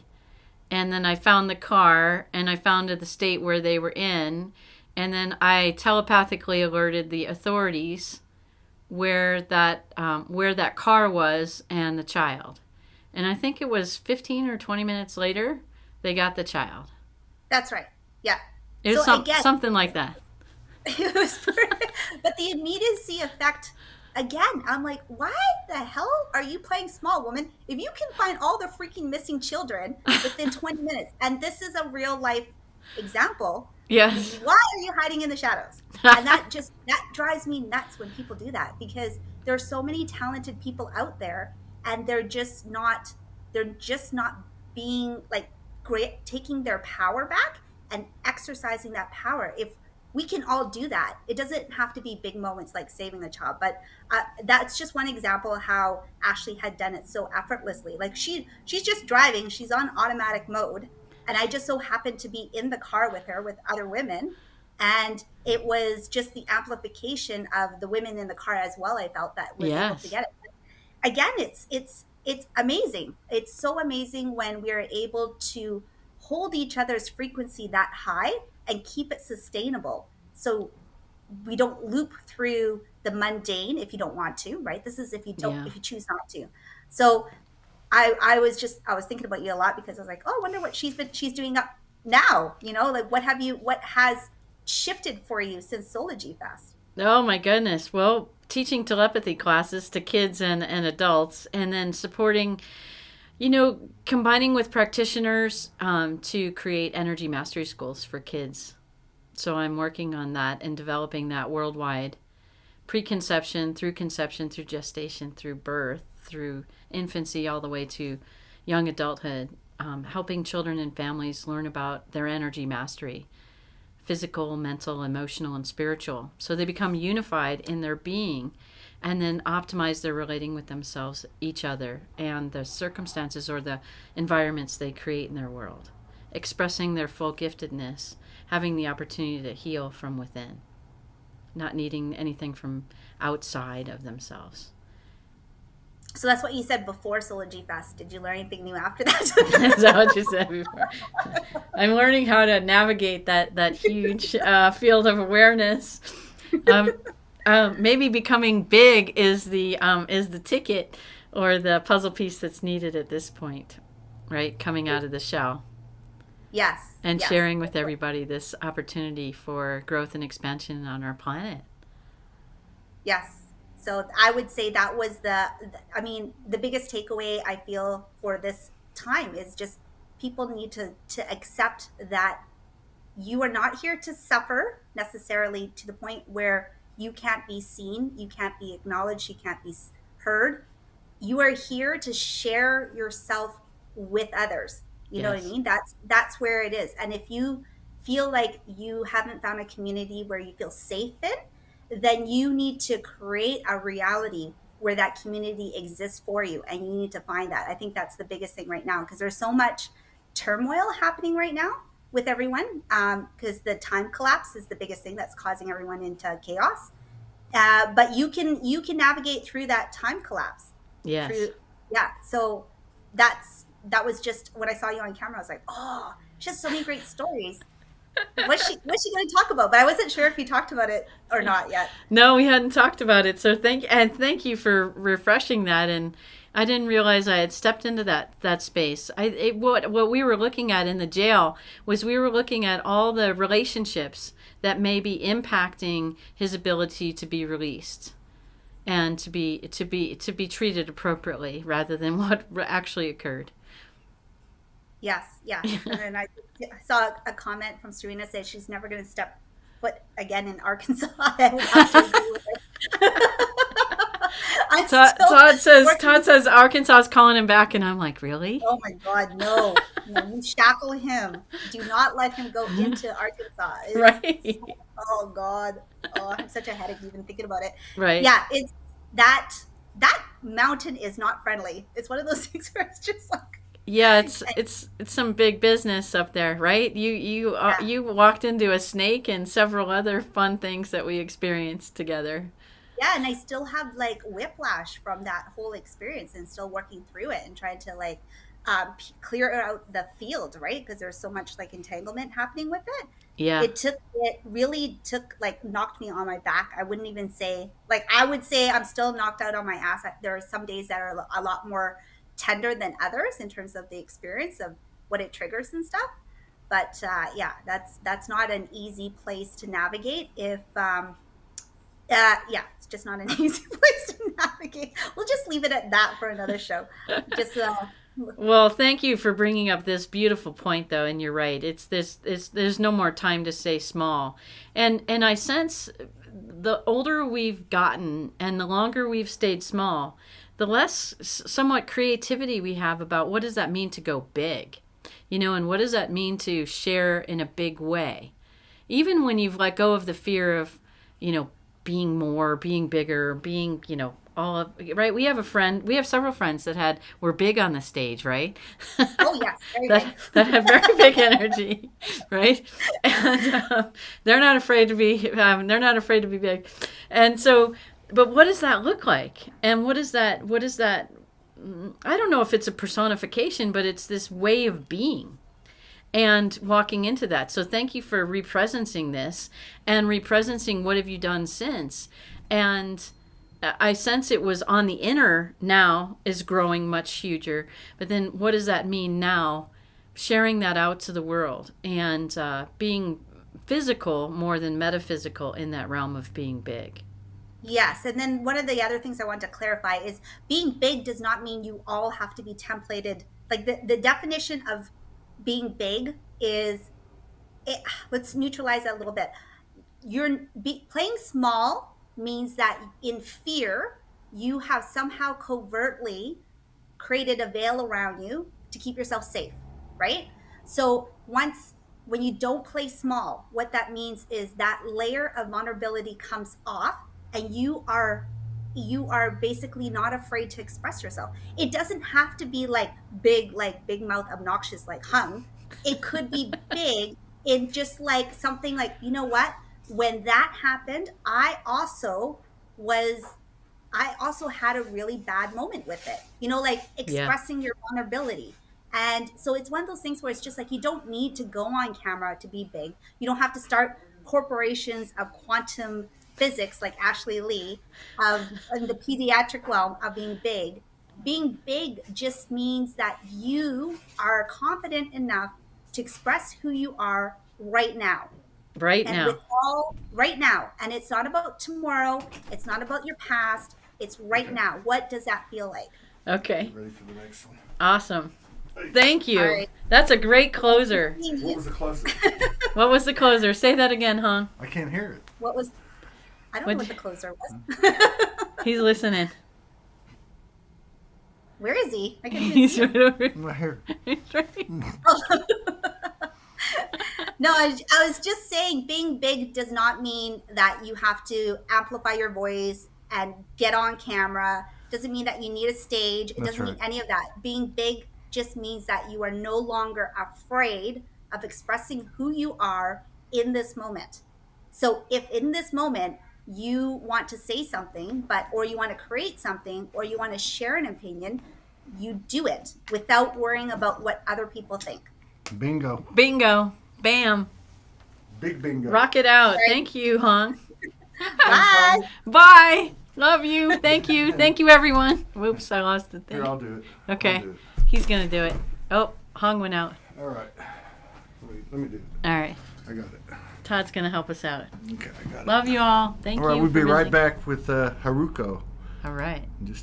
And then I found the car, and I found the state where they were in. And then I telepathically alerted the authorities where that car was and the child. And I think it was 15 or 20 minutes later, they got the child. That's right. Yeah. It was So something like that. It was but the immediacy effect, again, I'm like, why the hell are you playing small, woman? If you can find all the freaking missing children within 20 minutes, and this is a real life example, Yes. why are you hiding in the shadows? And that drives me nuts when people do that, because there are so many talented people out there, and they're just not being like great, taking their power back and exercising that power. If we can all do that, it doesn't have to be big moments like saving a child, but that's just one example of how Ashley had done it so effortlessly. Like she's just driving, she's on automatic mode, and I just so happened to be in the car with her with other women, and it was just the amplification of the women in the car as well. I felt that was able to get it. But again, it's amazing. It's so amazing when we are able to hold each other's frequency that high and keep it sustainable, so we don't loop through the mundane if you don't want to, right? This is if you choose not to. So I was thinking about you a lot, because I was like, oh, I wonder what she's doing up now, like what has shifted for you since Soulogy Fest? Oh my goodness. Well, teaching telepathy classes to kids and adults, and then supporting, combining with practitioners to create energy mastery schools for kids. So I'm working on that and developing that worldwide. Preconception, through conception, through gestation, through birth, through infancy, all the way to young adulthood. Helping children and families learn about their energy mastery physical, mental, emotional, and spiritual. So they become unified in their being and then optimize their relating with themselves, each other, and the circumstances or the environments they create in their world, expressing their full giftedness, having the opportunity to heal from within, not needing anything from outside of themselves. So that's what you said before Soulogy Fest. Did you learn anything new after that? Is that what you said before? I'm learning how to navigate that huge field of awareness. Maybe becoming big is the ticket or the puzzle piece that's needed at this point, right? Coming out of the shell. Yes. And yes. sharing with everybody this opportunity for growth and expansion on our planet. Yes. So I would say that was the biggest takeaway I feel for this time is just people need to accept that you are not here to suffer necessarily to the point where you can't be seen, you can't be acknowledged, you can't be heard. You are here to share yourself with others. You know what I mean? That's where it is. And if you feel like you haven't found a community where you feel safe in, then you need to create a reality where that community exists for you, and you need to find that. I think that's the biggest thing right now, because there's so much turmoil happening right now with everyone, because the time collapse is the biggest thing that's causing everyone into chaos. But you can navigate through that time collapse. Yes. So that was just when I saw you on camera, I was like, oh, she has so many great stories. What's she going to talk about? But I wasn't sure if you talked about it or not yet. No, we hadn't talked about it. So thank you for refreshing that. And I didn't realize I had stepped into that space. What we were looking at in the jail was we were looking at all the relationships that may be impacting his ability to be released and to be treated appropriately rather than what actually occurred. Yes, yeah. And then I saw a comment from Serena said she's never going to step foot again in Arkansas. I would have to agree with her. Todd says Arkansas is calling him back, and I'm like, really? Oh my God, no! You shackle him. Do not let him go into Arkansas. Right. Oh God. Oh, I'm such a headache even thinking about it. Right. Yeah, it's that mountain is not friendly. It's one of those things where it's just like. Yeah, it's some big business up there, right? You walked into a snake and several other fun things that we experienced together. Yeah, and I still have like whiplash from that whole experience and still working through it and trying to like clear out the field, right? Because there's so much like entanglement happening with it. Yeah. It really took like knocked me on my back. I wouldn't even say like I would say I'm still knocked out on my ass. There are some days that are a lot more tender than others in terms of the experience of what it triggers and stuff. But that's not an easy place to navigate if it's just not an easy place to navigate. We'll just leave it at that for another show. Well, thank you for bringing up this beautiful point, though, and you're right. There's no more time to stay small, and I sense the older we've gotten and the longer we've stayed small, the less somewhat creativity we have about what does that mean to go big, and what does that mean to share in a big way, even when you've let go of the fear of, being more, being bigger, being, all of, right? We have several friends that were big on the stage, right? Oh yeah, that have very big energy, right? And they're not afraid to be big. And so, but what does that look like? And what is that? I don't know if it's a personification, but it's this way of being and walking into that. So thank you for represencing this and represencing what have you done since. And I sense it was on the inner now is growing much huger. But then what does that mean now? Sharing that out to the world and being physical more than metaphysical in that realm of being big. Yes. And then one of the other things I want to clarify is being big does not mean you all have to be templated. Like the definition of being big is, let's neutralize that a little bit. Playing small means that in fear, you have somehow covertly created a veil around you to keep yourself safe, right? So once when you don't play small, what that means is that layer of vulnerability comes off, and you are basically not afraid to express yourself. It doesn't have to be like big mouth obnoxious like Hung. It could be big in just like something like, you know what, when that happened, I also had a really bad moment with it, you know, like expressing your vulnerability. And so it's one of those things where it's just like, you don't need to go on camera to be big. You don't have to start corporations of quantum physics like Ashley Lee in the pediatric realm of being big. Being big just means that you are confident enough to express who you are right now. Right And now. with all right now. And it's not about tomorrow. It's not about your past. It's right Okay. now. What does that feel like? Okay. Ready for the next one? Awesome. Thank you. All right. That's a great closer. What was the closer? What was the closer? Say that again, Hung. I can't hear it. What was, I don't know what What'd the closer was. He's listening. Where is he? I can't even He's see him. right over. My hair. He's right. No, I was just saying being big does not mean that you have to amplify your voice and get on camera. Doesn't mean that you need a stage. It That's doesn't mean right. any of that. Being big just means that you are no longer afraid of expressing who you are in this moment. So if in this moment you want to say something, or you want to create something, or you want to share an opinion, you do it without worrying about what other people think. Bingo. Bingo. Bam. Big bingo. Rock it out. Right. Thank you, Hung. Bye. Bye. Love you. Thank you. Thank you, everyone. Whoops, I lost the thing. Here, I'll do it. Okay. I'll do it. He's going to do it. Oh, Hung went out. All right. Wait, let me do it. All right. I got it. Todd's going to help us out. Okay, I got it. Love you all. Thank All right, you. we'll be for right listening. back with Haruko All right. in just a